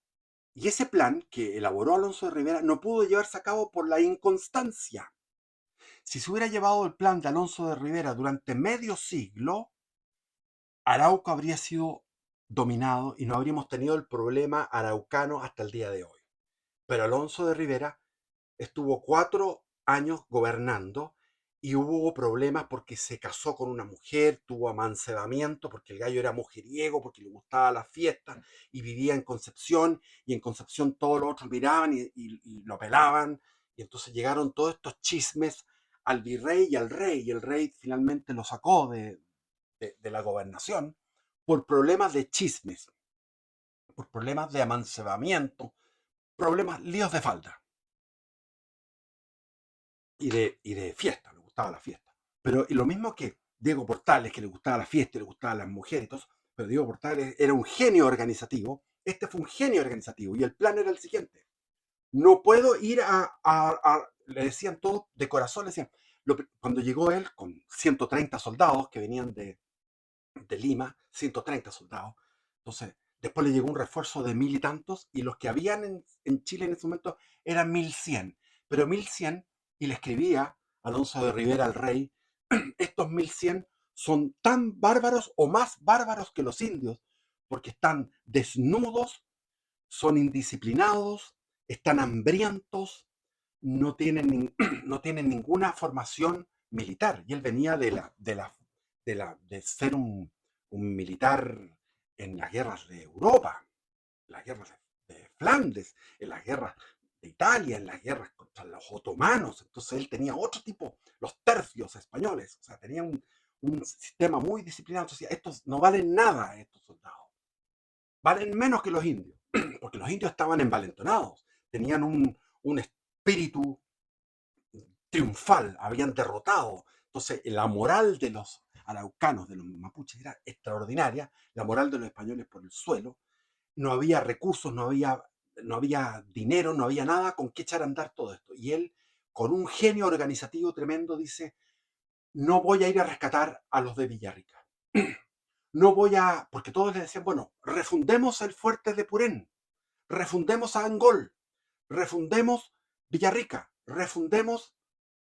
y ese plan que elaboró Alonso de Rivera no pudo llevarse a cabo por la inconstancia. Si se hubiera llevado el plan de Alonso de Rivera durante medio siglo, Arauco habría sido dominado y no habríamos tenido el problema araucano hasta el día de hoy. Pero Alonso de Rivera estuvo 4 años gobernando y hubo problemas porque se casó con una mujer, tuvo amancebamiento porque el gallo era mujeriego, porque le gustaba la fiesta y vivía en Concepción, y en Concepción todos los otros miraban y lo pelaban, y entonces llegaron todos estos chismes al virrey y al rey, y el rey finalmente lo sacó de la gobernación por problemas de chismes, por problemas de amancebamiento, problemas, líos de falda y de fiesta, le gustaba la fiesta. Pero y lo mismo que Diego Portales, que le gustaba la fiesta, le gustaban las mujeres y todo eso, pero Diego Portales era un genio organizativo, este fue un genio organizativo, y el plan era el siguiente: no puedo ir le decían todo de corazón, le decían, cuando llegó él con 130 soldados que venían de Lima, 130 soldados. Entonces, después le llegó un refuerzo de 1000 y tantos, y los que habían en Chile en ese momento eran 1100. Pero 1100, y le escribía Alonso de Rivera al rey, estos 1100 son tan bárbaros o más bárbaros que los indios, porque están desnudos, son indisciplinados, están hambrientos, no tienen, no tienen ninguna formación militar. Y él venía de ser un militar en las guerras de Europa, en las guerras de Flandes, en las guerras de Italia, en las guerras contra los otomanos. Entonces él tenía otro tipo, los tercios españoles, o sea, tenía un sistema muy disciplinado. Entonces, estos no valen nada, estos soldados. Valen menos que los indios, porque los indios estaban envalentonados, tenían un espíritu triunfal, habían derrotado. Entonces, la moral de los araucanos, de los mapuches, era extraordinaria, la moral de los españoles por el suelo. No había recursos, no había dinero, no había nada con qué echar a andar todo esto. Y él, con un genio organizativo tremendo, dice, no voy a ir a rescatar a los de Villarrica. No voy a, porque todos le decían, bueno, refundemos el fuerte de Purén, refundemos a Angol, refundemos Villarrica, refundemos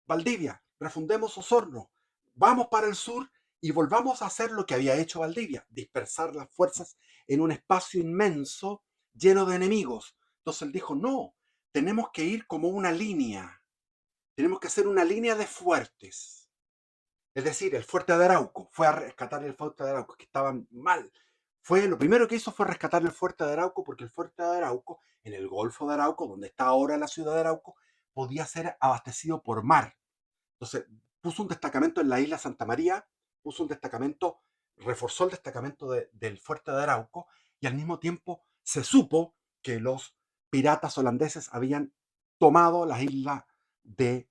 Valdivia, refundemos Osorno, vamos para el sur y volvamos a hacer lo que había hecho Valdivia, dispersar las fuerzas en un espacio inmenso lleno de enemigos. Entonces él dijo, no, tenemos que ir como una línea, tenemos que hacer una línea de fuertes. Es decir, el fuerte de Arauco, fue a rescatar el fuerte de Arauco, que estaban mal. Lo primero que hizo fue rescatar el fuerte de Arauco, porque el fuerte de Arauco, en el Golfo de Arauco, donde está ahora la ciudad de Arauco, podía ser abastecido por mar. Entonces, puso un destacamento en la isla Santa María, puso un destacamento, reforzó el destacamento del fuerte de Arauco, y al mismo tiempo se supo que los piratas holandeses habían tomado las islas en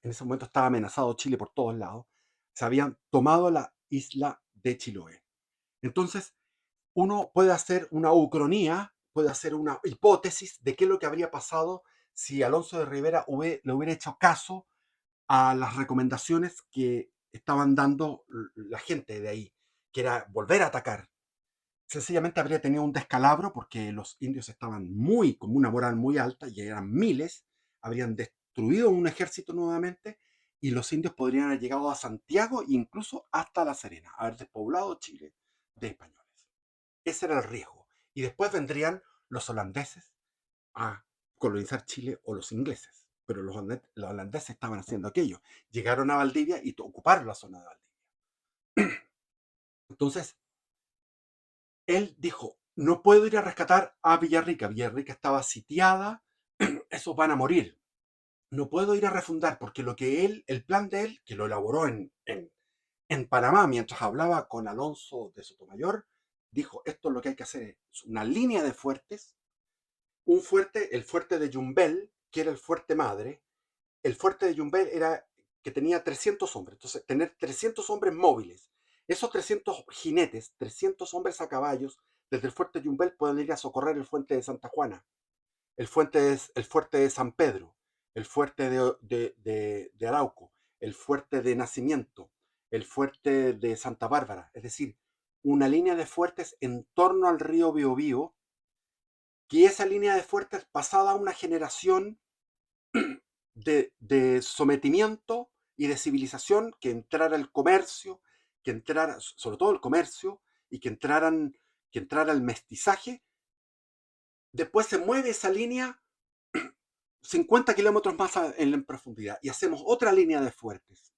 ese momento estaba amenazado Chile por todos lados, se habían tomado la isla de Chiloé. Entonces, uno puede hacer una ucronía, puede hacer una hipótesis de qué es lo que habría pasado si Alonso de Rivera le hubiera hecho caso a las recomendaciones que estaban dando la gente de ahí, que era volver a atacar. Sencillamente habría tenido un descalabro porque los indios estaban con una moral muy alta y eran miles, habrían destruido un ejército nuevamente, y los indios podrían haber llegado a Santiago e incluso hasta La Serena, haber despoblado Chile de españoles. Ese era el riesgo. Y después vendrían los holandeses a colonizar Chile, o los ingleses. Pero los holandeses estaban haciendo aquello. Llegaron a Valdivia y ocuparon la zona de Valdivia. Entonces, él dijo, no puedo ir a rescatar a Villarrica. Villarrica estaba sitiada, esos van a morir. no puedo ir a refundar, porque el plan de él, que lo elaboró en Panamá mientras hablaba con Alonso de Sotomayor, dijo, esto es lo que hay que hacer, es una línea de fuertes, un fuerte, el fuerte de Yumbel, que era el fuerte madre. El fuerte de Yumbel era que tenía 300 hombres, entonces tener 300 hombres móviles. Esos 300 jinetes, 300 hombres a caballos, desde el fuerte de Yumbel pueden ir a socorrer el fuerte de Santa Juana, el fuerte de San Pedro, el fuerte de Arauco, el fuerte de Nacimiento, el fuerte de Santa Bárbara. Es decir, una línea de fuertes en torno al río Biobío, que esa línea de fuertes pasada a una generación de sometimiento y de civilización, que entrara el comercio, que entrara, sobre todo el comercio, y que entrara el mestizaje. Después se mueve esa línea 50 kilómetros más en profundidad y hacemos otra línea de fuertes.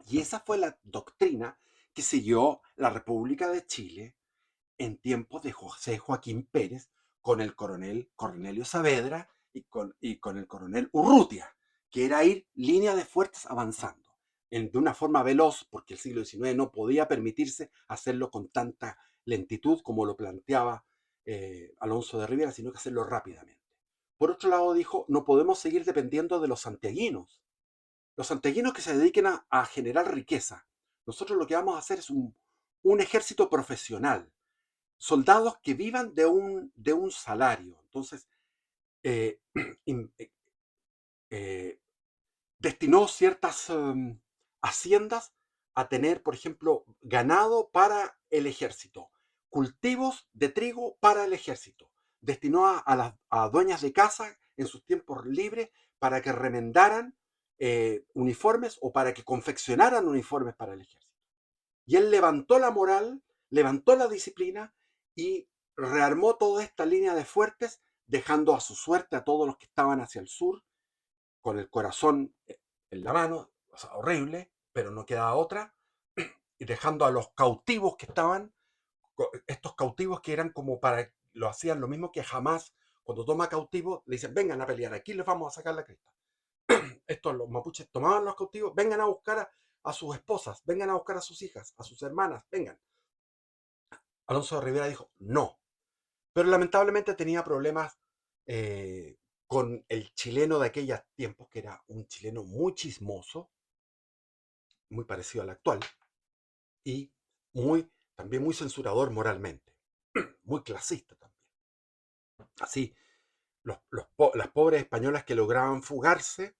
Y esa fue la doctrina que siguió la República de Chile en tiempos de José Joaquín Pérez con el coronel Cornelio Saavedra y con el coronel Urrutia, que era ir línea de fuerzas avanzando de una forma veloz, porque el siglo XIX no podía permitirse hacerlo con tanta lentitud como lo planteaba Alonso de Rivera, sino que hacerlo rápidamente. Por otro lado, dijo, no podemos seguir dependiendo de los santiaguinos que se dediquen a generar riqueza. Nosotros lo que vamos a hacer es un ejército profesional, soldados que vivan de un salario. Entonces, eh, eh, destinó ciertas haciendas a tener, por ejemplo, ganado para el ejército, cultivos de trigo para el ejército. Destinó a dueñas de casa en sus tiempos libres para que remendaran uniformes o para que confeccionaran uniformes para el ejército. Y él levantó la moral, levantó la disciplina y rearmó toda esta línea de fuertes, dejando a su suerte a todos los que estaban hacia el sur, con el corazón en la mano, o sea, horrible, pero no quedaba otra, y dejando a los cautivos que estaban, estos cautivos que eran como para, lo hacían lo mismo que jamás, cuando toma cautivos, le dicen, vengan a pelear, aquí les vamos a sacar la cresta. Estos, los mapuches, tomaban los cautivos, vengan a buscar a sus esposas, vengan a buscar a sus hijas, a sus hermanas, vengan. Alonso de Rivera dijo, no, pero lamentablemente tenía problemas eh, con el chileno de aquellos tiempos, que era un chileno muy chismoso, muy parecido al actual, y también muy censurador moralmente, muy clasista también. Así, las pobres españolas que lograban fugarse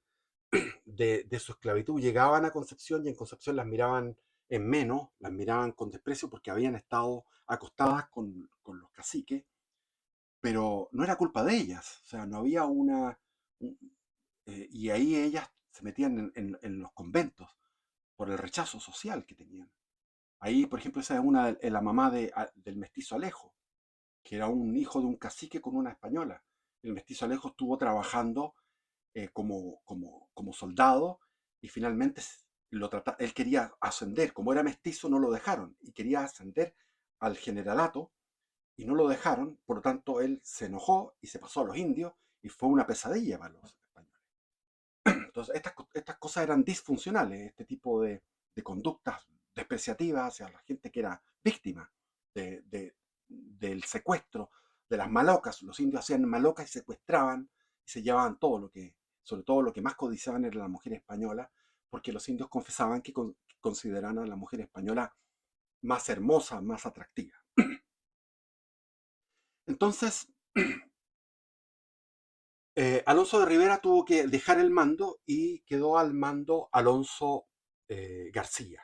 de su esclavitud llegaban a Concepción, y en Concepción las miraban en menos, las miraban con desprecio porque habían estado acostadas con los caciques, pero no era culpa de ellas, o sea, no había y ahí ellas se metían en los conventos por el rechazo social que tenían. Ahí, por ejemplo, esa es la mamá del mestizo Alejo, que era un hijo de un cacique con una española. El mestizo Alejo estuvo trabajando como soldado, y finalmente él quería ascender, como era mestizo no lo dejaron, y quería ascender al generalato y no lo dejaron, por lo tanto él se enojó y se pasó a los indios, y fue una pesadilla para los españoles. Entonces estas cosas eran disfuncionales, este tipo de conductas despreciativas hacia la gente que era víctima de, de, del secuestro, de las malocas. Los indios hacían malocas y secuestraban y se llevaban todo sobre todo lo que más codiciaban era la mujer española, porque los indios confesaban que consideraban a la mujer española más hermosa, más atractiva. Entonces, Alonso de Rivera tuvo que dejar el mando y quedó al mando Alonso García.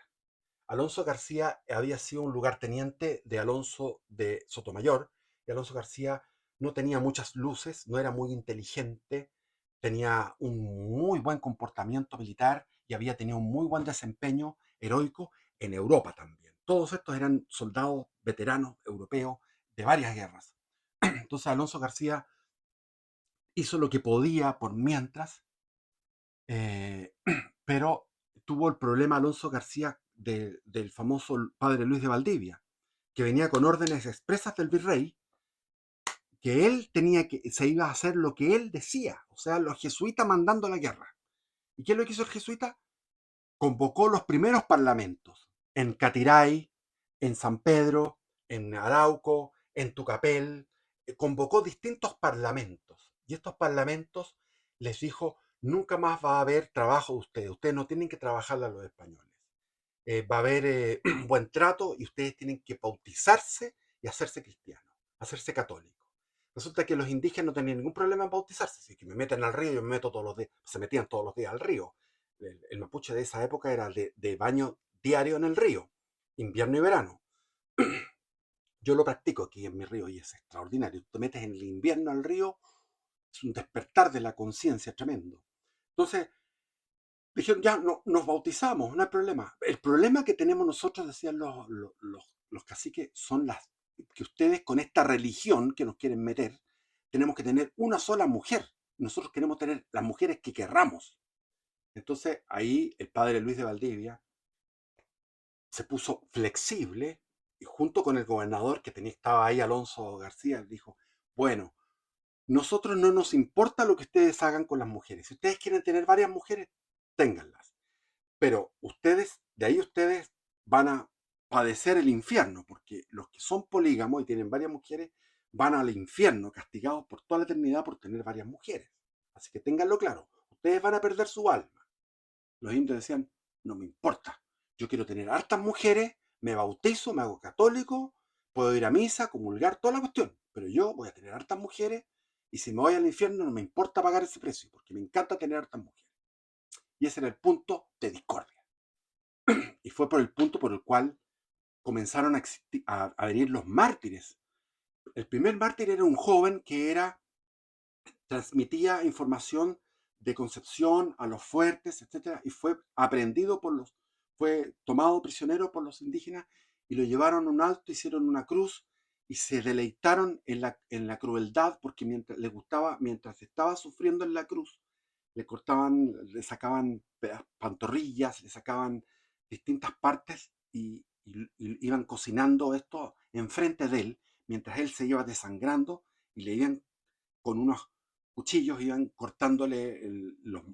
Alonso García había sido un lugarteniente de Alonso de Sotomayor, y Alonso García no tenía muchas luces, no era muy inteligente, tenía un muy buen comportamiento militar y había tenido un muy buen desempeño heroico en Europa también. Todos estos eran soldados veteranos europeos de varias guerras. Entonces Alonso García hizo lo que podía por mientras, eh, pero tuvo el problema Alonso García del famoso padre Luis de Valdivia, que venía con órdenes expresas del virrey, que él se iba a hacer lo que él decía, o sea, los jesuitas mandando la guerra. ¿Y qué es lo que hizo el jesuita? Convocó los primeros parlamentos en Catiray, en San Pedro, en Arauco, en Tucapel, convocó distintos parlamentos y estos parlamentos les dijo: nunca más va a haber trabajo de ustedes no tienen que trabajarle a los españoles, va a haber buen trato y ustedes tienen que bautizarse y hacerse cristianos, hacerse católicos. Resulta que los indígenas no tenían ningún problema en bautizarse, así que me meten al río, yo me meto todos los días, se metían todos los días al río. El mapuche de esa época era de baño diario en el río, invierno y verano. Yo lo practico aquí en mi río y es extraordinario. Te metes en el invierno al río, es un despertar de la conciencia tremendo. Entonces, dijeron: ya no, nos bautizamos, no hay problema. El problema que tenemos nosotros, decían los caciques, son las que ustedes con esta religión que nos quieren meter, tenemos que tener una sola mujer. Nosotros queremos tener las mujeres que querramos. Entonces ahí el padre Luis de Valdivia se puso flexible y junto con el gobernador que estaba ahí, Alonso García, dijo: bueno, nosotros no nos importa lo que ustedes hagan con las mujeres. Si ustedes quieren tener varias mujeres, ténganlas. Pero de ahí ustedes van a padecer el infierno, porque los que son polígamos y tienen varias mujeres van al infierno castigados por toda la eternidad por tener varias mujeres. Así que ténganlo claro, ustedes van a perder su alma. Los indios decían: no me importa, yo quiero tener hartas mujeres, me bautizo, me hago católico, puedo ir a misa, comulgar, toda la cuestión, pero yo voy a tener hartas mujeres y si me voy al infierno no me importa pagar ese precio, porque me encanta tener hartas mujeres. Y ese era el punto de discordia. Y fue por el punto por el cual comenzaron a venir los mártires. El primer mártir era un joven que transmitía información de Concepción a los fuertes, etcétera, y fue tomado prisionero por los indígenas y lo llevaron a un alto, hicieron una cruz y se deleitaron en la crueldad, porque mientras estaba sufriendo en la cruz, le sacaban pantorrillas, le sacaban distintas partes y iban cocinando esto enfrente de él, mientras él se iba desangrando y le iban con unos cuchillos, iban cortándole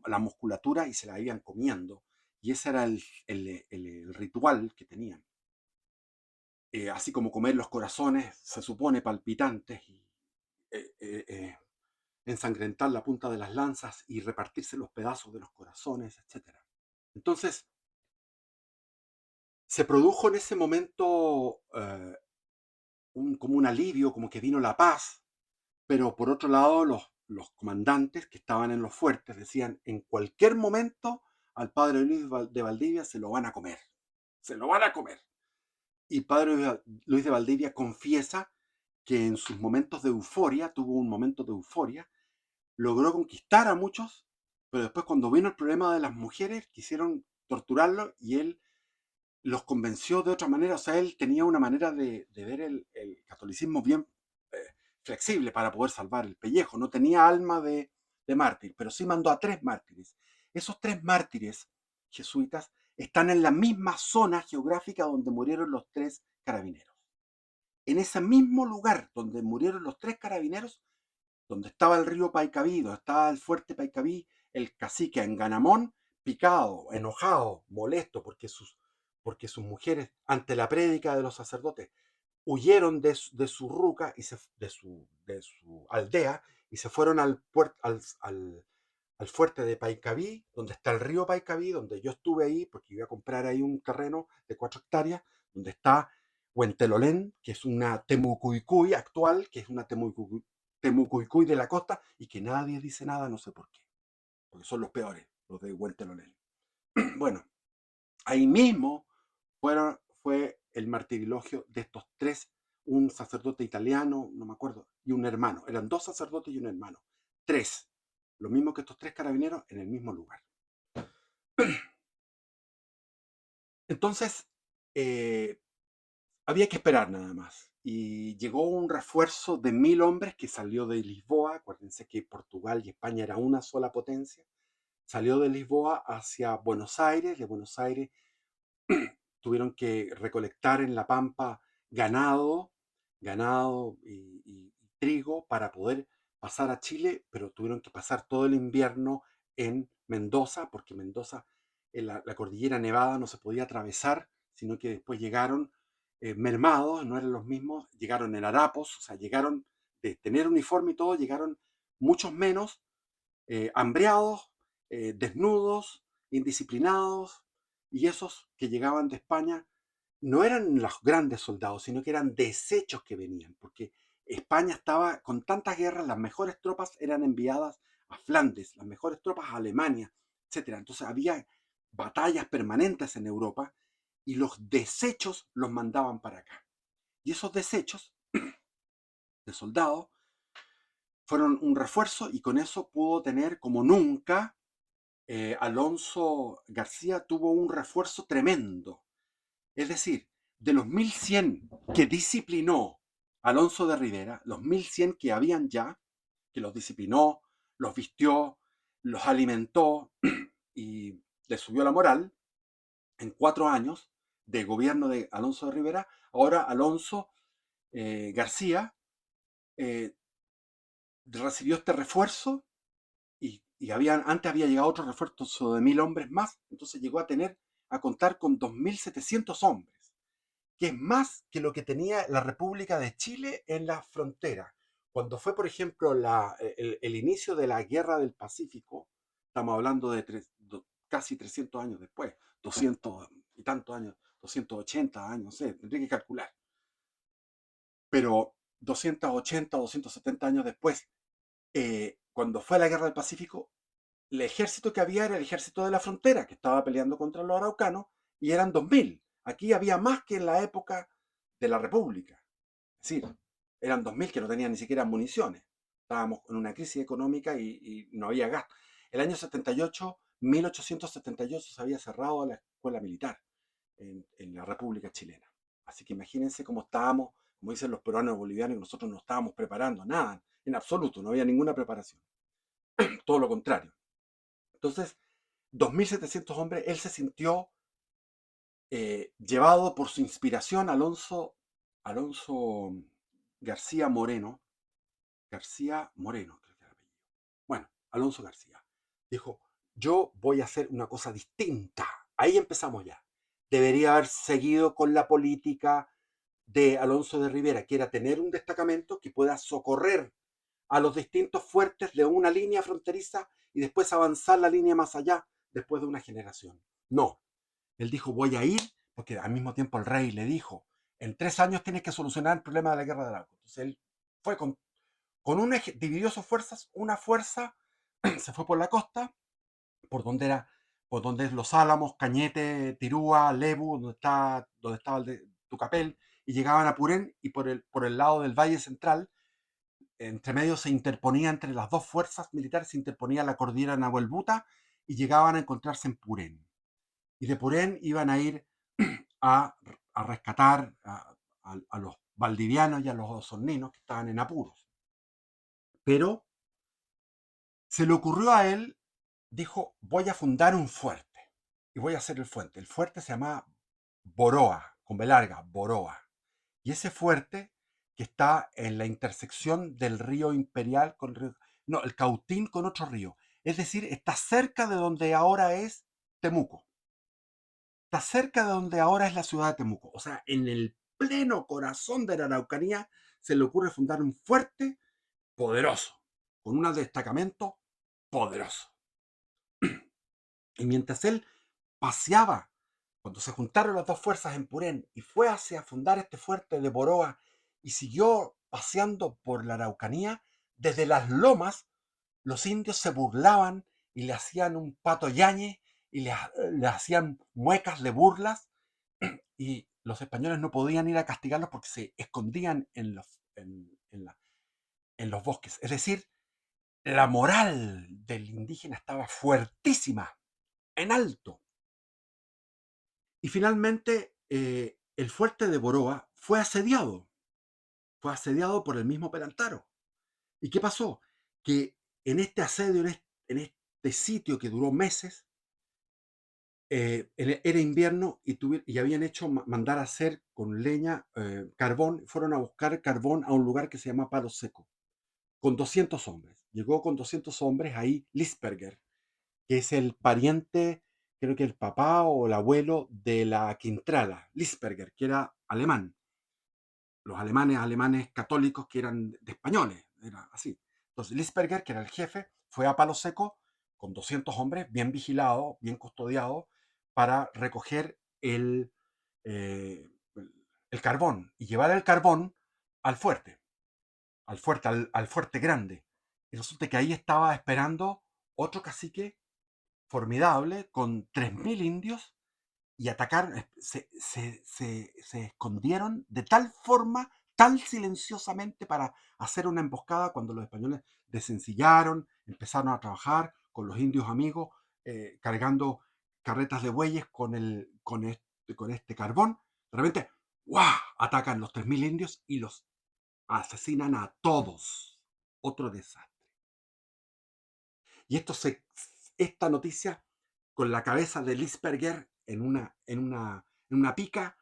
la musculatura y se la iban comiendo. Y ese era el ritual que tenían. Así como comer los corazones, se supone, palpitantes, y eh, eh, eh, ensangrentar la punta de las lanzas y repartirse los pedazos de los corazones, etcétera. Entonces, se produjo en ese momento como un alivio, como que vino la paz, pero por otro lado los comandantes que estaban en los fuertes decían: en cualquier momento al padre Luis de Valdivia se lo van a comer, se lo van a comer. Y padre Luis de Valdivia confiesa que en sus momentos de euforia, tuvo un momento de euforia, logró conquistar a muchos, pero después cuando vino el problema de las mujeres quisieron torturarlo y él los convenció de otra manera. O sea, él tenía una manera de ver el catolicismo bien eh, flexible para poder salvar el pellejo. No tenía alma de mártir, pero sí mandó a 3 mártires. Esos 3 mártires jesuitas están en la misma zona geográfica donde murieron los 3 carabineros. En ese mismo lugar donde murieron los 3 carabineros, donde estaba el río Paicaví, donde estaba el fuerte Paicaví, el cacique Enganamón, picado, enojado, molesto, porque sus mujeres, ante la prédica de los sacerdotes, huyeron de su ruca de su aldea y se fueron al fuerte de Paicaví, donde está el río Paicaví, donde yo estuve ahí, porque iba a comprar ahí un terreno de 4 hectáreas, donde está Huentelolén, que es una Temucuicuy actual, que es una Temucuicuy de la costa, y que nadie dice nada, no sé por qué, porque son los peores, los de Huentelolén. Bueno, ahí mismo fue el martirilogio de estos 3, un sacerdote italiano, no me acuerdo, y un hermano. Eran 2 sacerdotes y un hermano. 3. Lo mismo que estos 3 carabineros en el mismo lugar. Entonces, había que esperar nada más. Y llegó un refuerzo de 1000 hombres que salió de Lisboa. Acuérdense que Portugal y España era una sola potencia. Salió de Lisboa hacia Buenos Aires. De Buenos Aires tuvieron que recolectar en la pampa ganado y trigo para poder pasar a Chile, pero tuvieron que pasar todo el invierno en Mendoza, porque Mendoza, en la cordillera Nevada no se podía atravesar, sino que después llegaron mermados, no eran los mismos, llegaron en harapos, o sea, llegaron de tener uniforme y todo, llegaron muchos menos, hambreados, desnudos, indisciplinados, y esos que llegaban de España no eran los grandes soldados, sino que eran desechos que venían, porque España estaba con tantas guerras, las mejores tropas eran enviadas a Flandes, las mejores tropas a Alemania, etcétera. Entonces había batallas permanentes en Europa y los desechos los mandaban para acá. Y esos desechos de soldados fueron un refuerzo y con eso pudo tener como nunca Alonso García tuvo un refuerzo tremendo. Es decir, de los 1100 que disciplinó Alonso de Rivera, los 1100 que habían ya, que los disciplinó, los vistió, los alimentó y les subió la moral, en 4 años de gobierno de Alonso de Rivera, ahora Alonso García eh, recibió este refuerzo antes había llegado otro refuerzo de 1000 hombres más, entonces llegó a contar con 2700 hombres, que es más que lo que tenía la República de Chile en la frontera. Cuando fue, por ejemplo, el inicio de la Guerra del Pacífico, estamos hablando de casi 300 años después, 200 y tantos años, 280 años, no sé, tendría que calcular, pero 280, 270 años después, cuando fue la Guerra del Pacífico, el ejército que había era el ejército de la frontera, que estaba peleando contra los araucanos, y eran 2000. Aquí había más que en la época de la República. Es decir, eran 2000 que no tenían ni siquiera municiones. Estábamos en una crisis económica y no había gas. El año 78, 1878, se había cerrado la escuela militar en la República Chilena. Así que imagínense cómo estábamos, como dicen los peruanos y bolivianos, que nosotros no estábamos preparando nada, en absoluto, no había ninguna preparación. Todo lo contrario. Entonces, 2700 hombres, él se sintió llevado por su inspiración, Alonso García Moreno, creo que era el apellido. Bueno, Alonso García. Dijo, yo voy a hacer una cosa distinta. Ahí empezamos ya. Debería haber seguido con la política de Alonso de Rivera, que era tener un destacamento que pueda socorrer a los distintos fuertes de una línea fronteriza y después avanzar la línea más allá después de una generación. No, él dijo, voy a ir, porque al mismo tiempo el rey le dijo, en 3 años tienes que solucionar el problema de la guerra de Arauco. Entonces él fue dividió sus fuerzas, una fuerza se fue por la costa, por donde era, por donde es Los Álamos, Cañete, Tirúa, Lebu, donde estaba el de Tucapel, y llegaban a Purén, y por el lado del Valle Central, entre medio se interponía entre las dos fuerzas militares, se interponía la cordillera Nahuelbuta, y llegaban a encontrarse en Purén. Y de Purén iban a ir a, a rescatar a los valdivianos y a los osorninos que estaban en apuros. Pero se le ocurrió a él, dijo, voy a fundar un fuerte y voy a hacer el fuerte. El fuerte se llama Boroa, con B larga, Boroa. Y ese fuerte que está en la intersección del río Imperial con no, el Cautín con otro río. Es decir, está cerca de donde ahora es Temuco. Está cerca de donde ahora es la ciudad de Temuco. O sea, en el pleno corazón de la Araucanía se le ocurre fundar un fuerte poderoso, con un destacamento poderoso. Y mientras él paseaba, cuando se juntaron las dos fuerzas en Purén y fue hacia fundar este fuerte de Boroa y siguió paseando por la Araucanía, desde las lomas los indios se burlaban y le hacían un pato yañe y le hacían muecas de burlas, y los españoles no podían ir a castigarlos porque se escondían en los bosques. Es decir, la moral del indígena estaba fuertísima, en alto. Y finalmente el fuerte de Boroa fue asediado por el mismo Perantaro. ¿Y qué pasó? Que en este asedio, en este sitio que duró meses, era invierno y habían hecho mandar a hacer con leña carbón, fueron a buscar carbón a un lugar que se llama Palo Seco. con 200 hombres. Llegó con 200 hombres ahí Lisperger, que es el pariente, creo que el papá o el abuelo de la Quintrala, Lisperger, que era alemán. Los alemanes católicos que eran de españoles, era así. Entonces Lisperger, que era el jefe, fue a Palo Seco con 200 hombres, bien vigilados, bien custodiados, para recoger eh, el carbón y llevar el carbón al fuerte, al fuerte grande. Y resulta que ahí estaba esperando otro cacique formidable con 3.000 indios y atacaron, se escondieron de tal forma, tan silenciosamente para hacer una emboscada cuando los españoles desencillaron, empezaron a trabajar con los indios amigos, cargando carretas de bueyes con este carbón. De repente, ¡guau! Atacan los 3.000 indios y los asesinan a todos. Otro desastre. Y esta noticia, con la cabeza de Lisperger en una pica,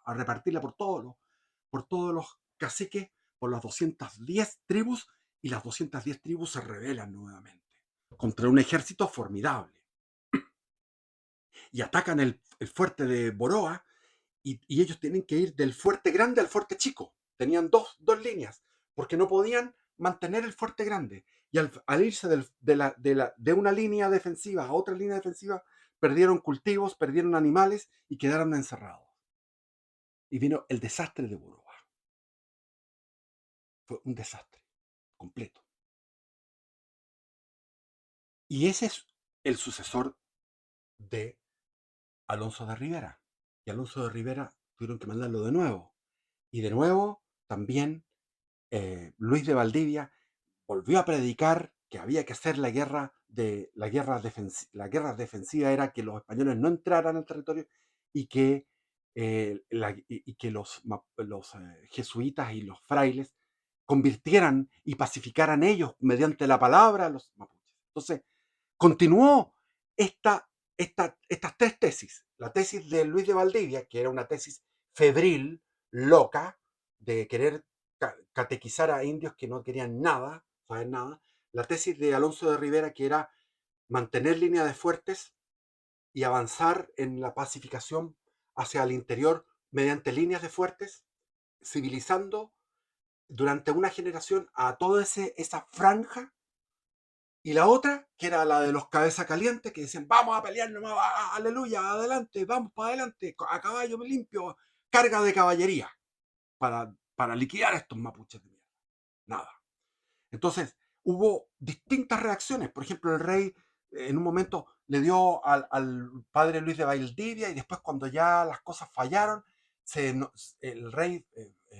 a repartirla por todos los caciques, por las 210 tribus, y las 210 tribus se rebelan nuevamente contra un ejército formidable. Y atacan el fuerte de Boroa, y ellos tienen que ir del fuerte grande al fuerte chico. Tenían dos líneas, porque no podían mantener el fuerte grande. Y al irse de una línea defensiva a otra línea defensiva, perdieron cultivos, perdieron animales y quedaron encerrados. Y vino el desastre de Boroa. Fue un desastre completo. Y ese es el sucesor de Alonso de Rivera. Y Alonso de Rivera tuvieron que mandarlo de nuevo. Y de nuevo también Luis de Valdivia volvió a predicar que había que hacer la guerra defensiva era que los españoles no entraran al territorio y que los jesuitas y los frailes convirtieran y pacificaran ellos mediante la palabra a los mapuches. Entonces, continuó estas tres tesis. La tesis de Luis de Valdivia, que era una tesis febril, loca, de querer catequizar a indios que no querían nada, saber nada. La tesis de Alonso de Rivera, que era mantener líneas de fuertes y avanzar en la pacificación hacia el interior mediante líneas de fuertes, civilizando durante una generación a toda esa franja. Y la otra, que era la de los cabeza calientes, que decían, vamos a pelear nomás, aleluya, adelante, vamos para adelante, a caballo limpio, carga de caballería, para liquidar a estos mapuches de mierda. Nada. Entonces, hubo distintas reacciones. Por ejemplo, el rey en un momento le dio al padre Luis de Valdivia, y después, cuando ya las cosas fallaron, el rey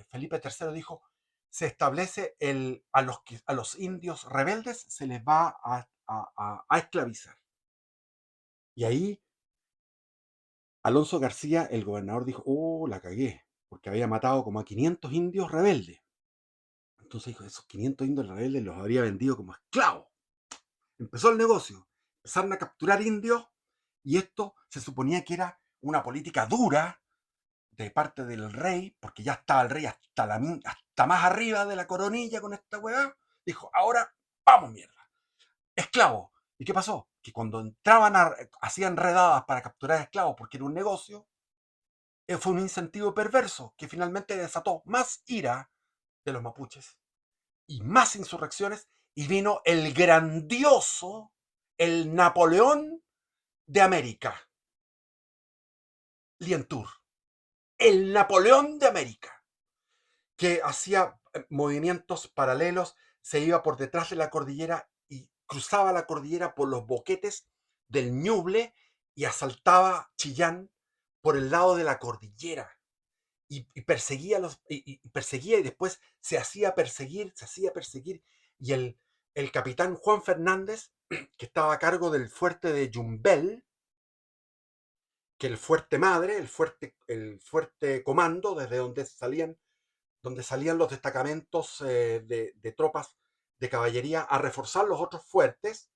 Felipe III dijo: se establece a los indios rebeldes se les va a esclavizar. Y ahí Alonso García, el gobernador, dijo: oh, la cagué, porque había matado como a 500 indios rebeldes. Entonces dijo: esos 500 indios rebeldes los habría vendido como esclavos. Empezó el negocio, empezaron a capturar indios, y esto se suponía que era una política dura de parte del rey, porque ya estaba el rey hasta más arriba de la coronilla con esta weá. Dijo: ahora vamos, mierda, esclavos. ¿Y qué pasó? Que cuando entraban, hacían redadas para capturar esclavos, porque era un negocio, fue un incentivo perverso que finalmente desató más ira de los mapuches y más insurrecciones, y vino el grandioso, el Napoleón de América, Lientour, el Napoleón de América, que hacía movimientos paralelos, se iba por detrás de la cordillera y cruzaba la cordillera por los boquetes del Ñuble y asaltaba Chillán por el lado de la cordillera. Y perseguía, y después se hacía perseguir, y el capitán Juan Fernández, que estaba a cargo del fuerte de Yumbel, que el fuerte madre, el fuerte comando, desde donde salían los destacamentos de tropas de caballería a reforzar los otros fuertes.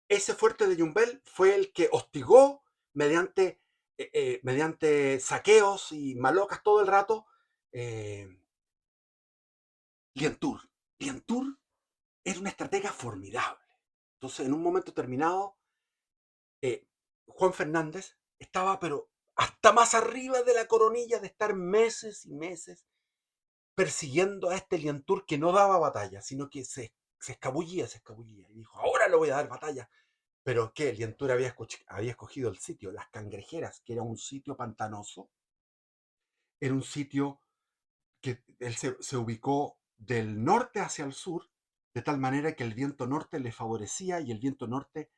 Ese fuerte de Yumbel fue el que hostigó mediante saqueos y malocas todo el rato, Lientour. Lientour era una estratega formidable. Entonces, en un momento terminado, Juan Fernández estaba, pero hasta más arriba de la coronilla de estar meses y meses persiguiendo a este Lientour que no daba batalla, sino que se escabullía. Y dijo, ahora le voy a dar batalla. Pero ¿qué? Lientour había escogido el sitio, Las Cangrejeras, que era un sitio pantanoso. Era un sitio que él se ubicó del norte hacia el sur, de tal manera que el viento norte le favorecía y el viento norte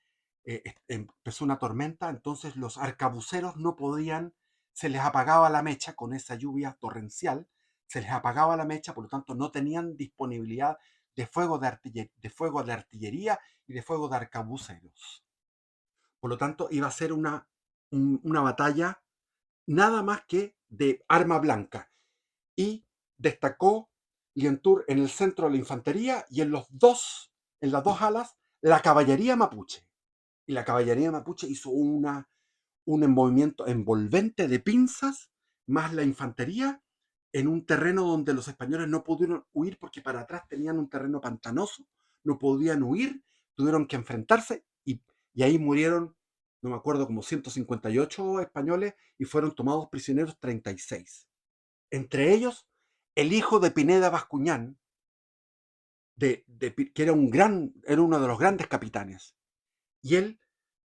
empezó una tormenta, entonces los arcabuceros no podían, se les apagaba la mecha con esa lluvia torrencial, se les apagaba la mecha, por lo tanto no tenían disponibilidad de fuego de artillería y de fuego de arcabuceros. Por lo tanto, iba a ser una batalla nada más que de arma blanca. Y destacó Lientour en el centro de la infantería y en las dos alas, la caballería mapuche. Y la caballería mapuche hizo un movimiento envolvente de pinzas, más la infantería, en un terreno donde los españoles no pudieron huir porque para atrás tenían un terreno pantanoso, no podían huir, tuvieron que enfrentarse y ahí murieron, no me acuerdo, como 158 españoles y fueron tomados prisioneros 36. Entre ellos, el hijo de Pineda Bascuñán, que era uno de los grandes capitanes. Y él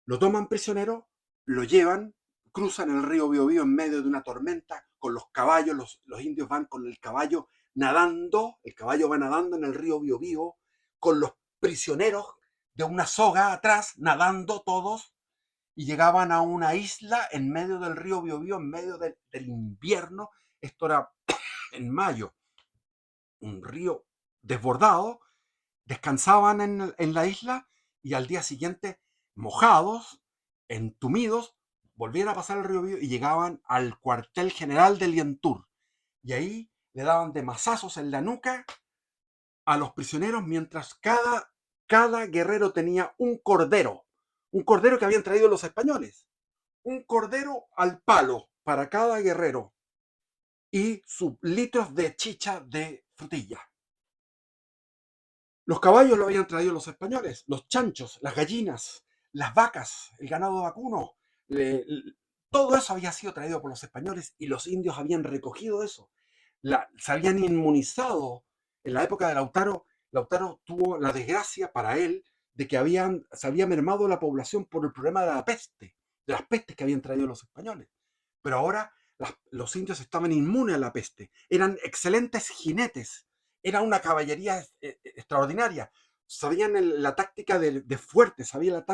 lo toman prisionero, lo llevan, cruzan el río Biobío en medio de una tormenta con los caballos, los indios van con el caballo nadando, el caballo va nadando en el río Biobío, con los prisioneros de una soga atrás, nadando todos, y llegaban a una isla en medio del río Biobío, en medio del invierno. Esto era en mayo, un río desbordado, descansaban en la isla y al día siguiente, mojados, entumidos, volvían a pasar el río Bío y llegaban al cuartel general de Lientour. Y ahí le daban de mazazos en la nuca a los prisioneros mientras cada guerrero tenía un cordero que habían traído los españoles, un cordero al palo para cada guerrero y sus litros de chicha de frutilla. Los caballos lo habían traído los españoles, los chanchos, las gallinas, las vacas, el ganado vacuno, todo eso había sido traído por los españoles y los indios habían recogido eso. Se habían inmunizado. En la época de Lautaro tuvo la desgracia para él de que se había mermado la población por el problema de la peste, de las pestes que habían traído los españoles. Pero ahora los indios estaban inmunes a la peste, eran excelentes jinetes, era una caballería extraordinaria, sabían la táctica de fuerte, sabían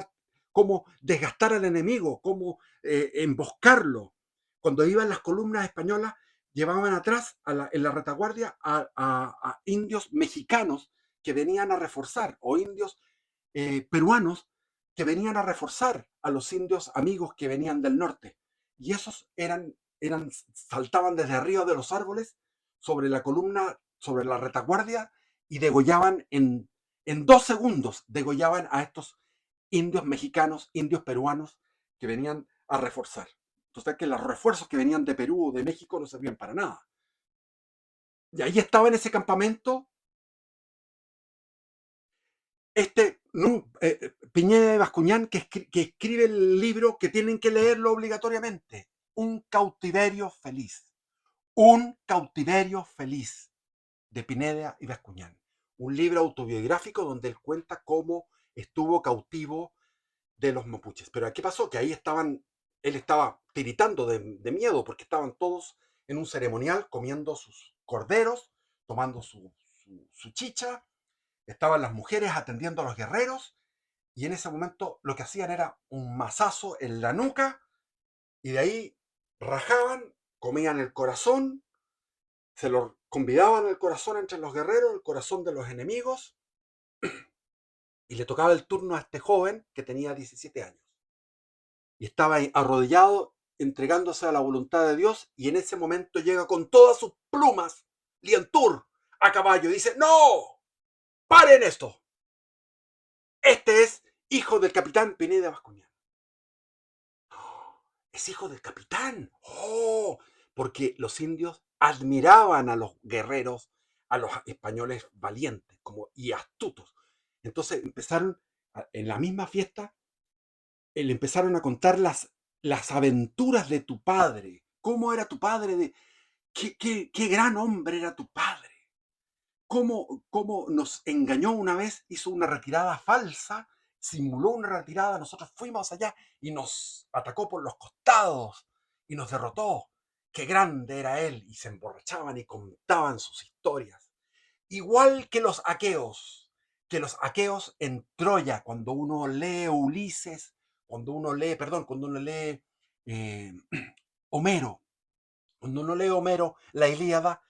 cómo desgastar al enemigo, cómo emboscarlo. Cuando iban las columnas españolas, llevaban atrás en la retaguardia a indios mexicanos que venían a reforzar, o indios peruanos que venían a reforzar a los indios amigos que venían del norte. Y esos saltaban desde arriba de los árboles sobre la columna, sobre la retaguardia, y degollaban en 2 segundos, degollaban a estos indios mexicanos, indios peruanos que venían a reforzar. Entonces, que los refuerzos que venían de Perú o de México no servían para nada. Y ahí estaba en ese campamento Piñera de Bascuñán, que escribe el libro que tienen que leerlo obligatoriamente, Un cautiverio feliz. Un cautiverio feliz, de Pineda y Bascuñán. Un libro autobiográfico donde él cuenta cómo estuvo cautivo de los mapuches. Pero ¿qué pasó? Que ahí él estaba tiritando de miedo porque estaban todos en un ceremonial comiendo sus corderos, tomando su chicha, estaban las mujeres atendiendo a los guerreros y en ese momento lo que hacían era un mazazo en la nuca y de ahí rajaban, comían el corazón, se lo convidaban el corazón entre los guerreros, el corazón de los enemigos, y le tocaba el turno a este joven que tenía 17 años. Y estaba ahí arrodillado, entregándose a la voluntad de Dios, y en ese momento llega con todas sus plumas Lientour a caballo y dice, ¡no! ¡Paren esto! Este es hijo del capitán Pineda Bascuñán. ¡Oh! Es hijo del capitán. ¡Oh! Porque los indios admiraban a los guerreros, a los españoles valientes y astutos. Entonces empezaron, en la misma fiesta, le empezaron a contar las aventuras de tu padre. ¿Cómo era tu padre? Qué gran hombre era tu padre. Cómo nos engañó una vez, hizo una retirada falsa, simuló una retirada, nosotros fuimos allá y nos atacó por los costados y nos derrotó. Qué grande era él. Y se emborrachaban y contaban sus historias. Igual que los aqueos en Troya, cuando uno lee Ulises, cuando uno lee eh, Homero, cuando uno lee Homero, la Ilíada,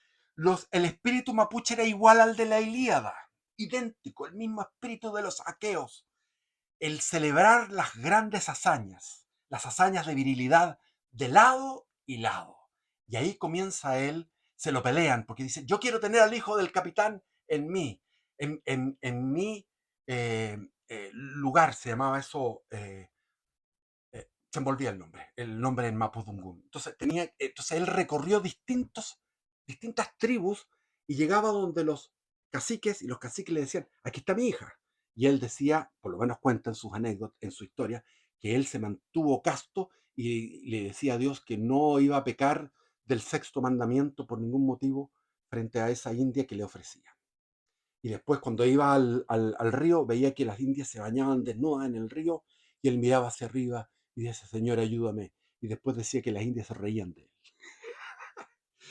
el espíritu mapuche era igual al de la Ilíada, idéntico, el mismo espíritu de los aqueos, el celebrar las grandes hazañas, las hazañas de virilidad de lado y lado. Y ahí comienza él, se lo pelean, porque dice, yo quiero tener al hijo del capitán en mí, en mi lugar, se llamaba eso, se envolvía el nombre en Mapudungun. Entonces él recorrió distintas tribus y llegaba donde los caciques, y los caciques le decían, aquí está mi hija. Y él decía, por lo menos cuenta en sus anécdotas, en su historia, que él se mantuvo casto y le decía a Dios que no iba a pecar del sexto mandamiento por ningún motivo frente a esa india que le ofrecía. Y después cuando iba al río veía que las indias se bañaban desnudas en el río y él miraba hacia arriba y decía, Señor, ayúdame. Y después decía que las indias se reían de él.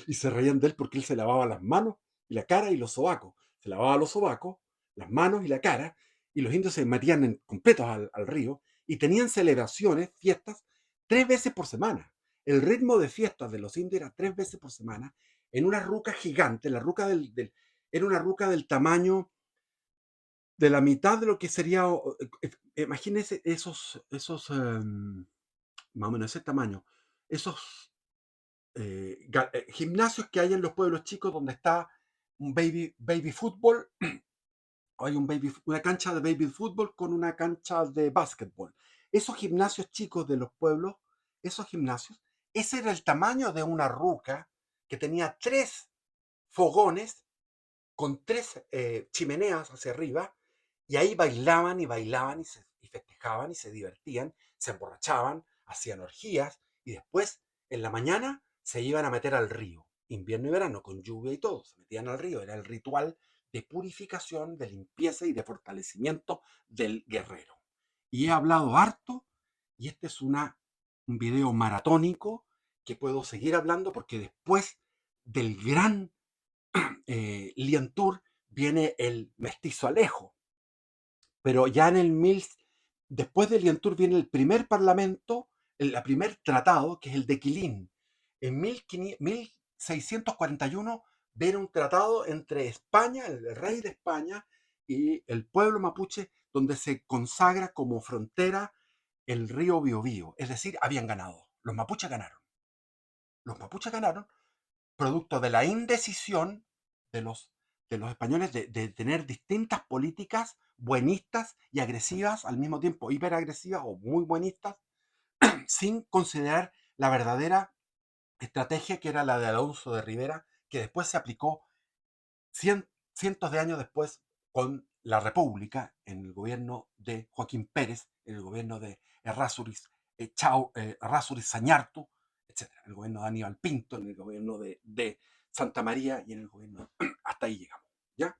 Y se reían de él porque él se lavaba las manos y la cara y los sobacos. Se lavaba los sobacos, las manos y la cara, y los indios se metían completos al río y tenían celebraciones, fiestas, 3 veces por semana. El ritmo de fiestas de los indios era 3 veces por semana en una ruca gigante. La ruca era una ruca del tamaño de la mitad de lo que sería, imagínense esos más o menos ese tamaño, esos gimnasios que hay en los pueblos chicos donde está un baby fútbol, hay una cancha de baby fútbol con una cancha de básquetbol. Esos gimnasios chicos de los pueblos, esos gimnasios, ese era el tamaño de una ruca que tenía 3 fogones con 3 chimeneas hacia arriba, y ahí bailaban y bailaban y festejaban y se divertían, se emborrachaban, hacían orgías, y después en la mañana se iban a meter al río, invierno y verano, con lluvia y todo, se metían al río, era el ritual de purificación, de limpieza y de fortalecimiento del guerrero. Y he hablado harto, y este es un video maratónico que puedo seguir hablando porque después del gran Liantur viene el mestizo Alejo, pero ya después de Liantur viene el primer parlamento, el primer tratado, que es el de Quilín. En 1641 viene un tratado entre España, el rey de España, y el pueblo mapuche, donde se consagra como frontera el río Biobío. Es decir, habían ganado. Los mapuches ganaron. Los mapuches ganaron producto de la indecisión de los españoles de tener distintas políticas buenistas y agresivas al mismo tiempo, hiperagresivas o muy buenistas, sin considerar la verdadera estrategia que era la de Alonso de Rivera, que después se aplicó cientos de años después con la República, en el gobierno de Joaquín Pérez, en el gobierno de Errázuriz Sañartu, etc. En el gobierno de Aníbal Pinto, en el gobierno de Santa María y en el gobierno... Hasta ahí llegamos, ¿ya?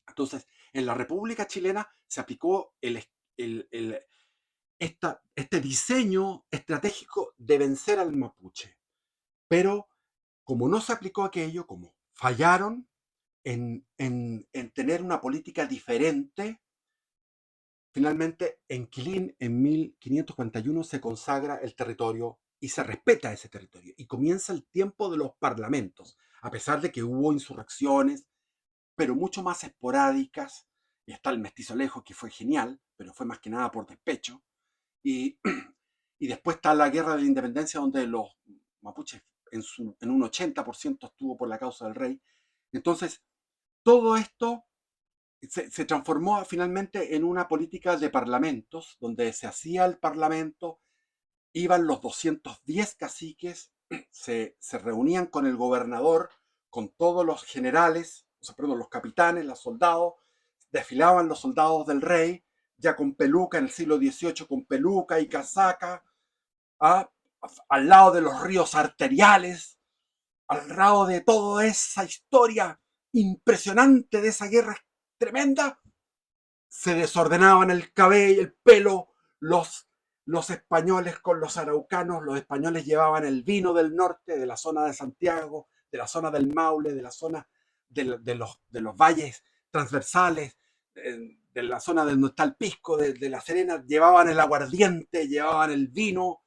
Entonces, en la República Chilena se aplicó este diseño estratégico de vencer al mapuche. Pero como no se aplicó aquello, como fallaron en tener una política diferente, finalmente en Quilín en 1541 se consagra el territorio y se respeta ese territorio. Y comienza el tiempo de los parlamentos, a pesar de que hubo insurrecciones, pero mucho más esporádicas. Y está el mestizo Alejo, que fue genial, pero fue más que nada por despecho. Y, y después está la guerra de la independencia, donde los mapuches en un 80% estuvo por la causa del rey. Entonces, todo esto se transformó finalmente en una política de parlamentos, donde se hacía el parlamento, iban los 210 caciques, se reunían con el gobernador, con todos los generales, perdón, los capitanes, los soldados, desfilaban los soldados del rey, ya con peluca en el siglo XVIII, con peluca y casaca, ¿ah? Al lado de los ríos arteriales, al lado de toda esa historia impresionante de esa guerra tremenda, se desordenaban el cabello, el pelo, los españoles con los araucanos, los españoles llevaban el vino del norte, de la zona de Santiago, de la zona del Maule, de la zona de los valles transversales, de la zona donde está el Pisco, de La Serena, llevaban el aguardiente, llevaban el vino,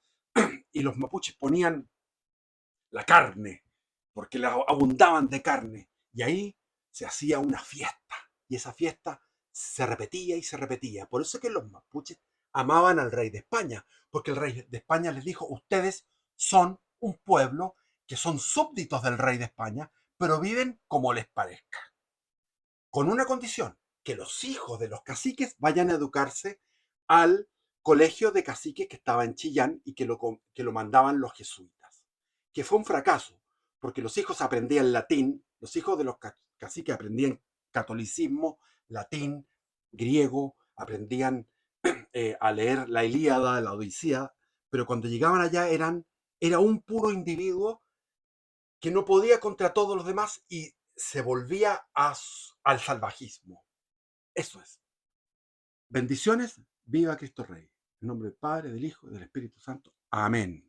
y los mapuches ponían la carne, porque abundaban de carne, y ahí se hacía una fiesta, y esa fiesta se repetía y se repetía. Por eso es que los mapuches amaban al rey de España, porque el rey de España les dijo: ustedes son un pueblo que son súbditos del rey de España, pero viven como les parezca, con una condición: que los hijos de los caciques vayan a educarse al colegio de caciques que estaba en Chillán y que lo mandaban los jesuitas, que fue un fracaso, porque los hijos aprendían latín, los hijos de los caciques aprendían catolicismo, latín, griego, aprendían a leer la Ilíada, la Odisea, pero cuando llegaban allá era un puro individuo que no podía contra todos los demás y se volvía al salvajismo. Eso es. Bendiciones, viva Cristo Rey. En nombre del Padre, del Hijo y del Espíritu Santo. Amén.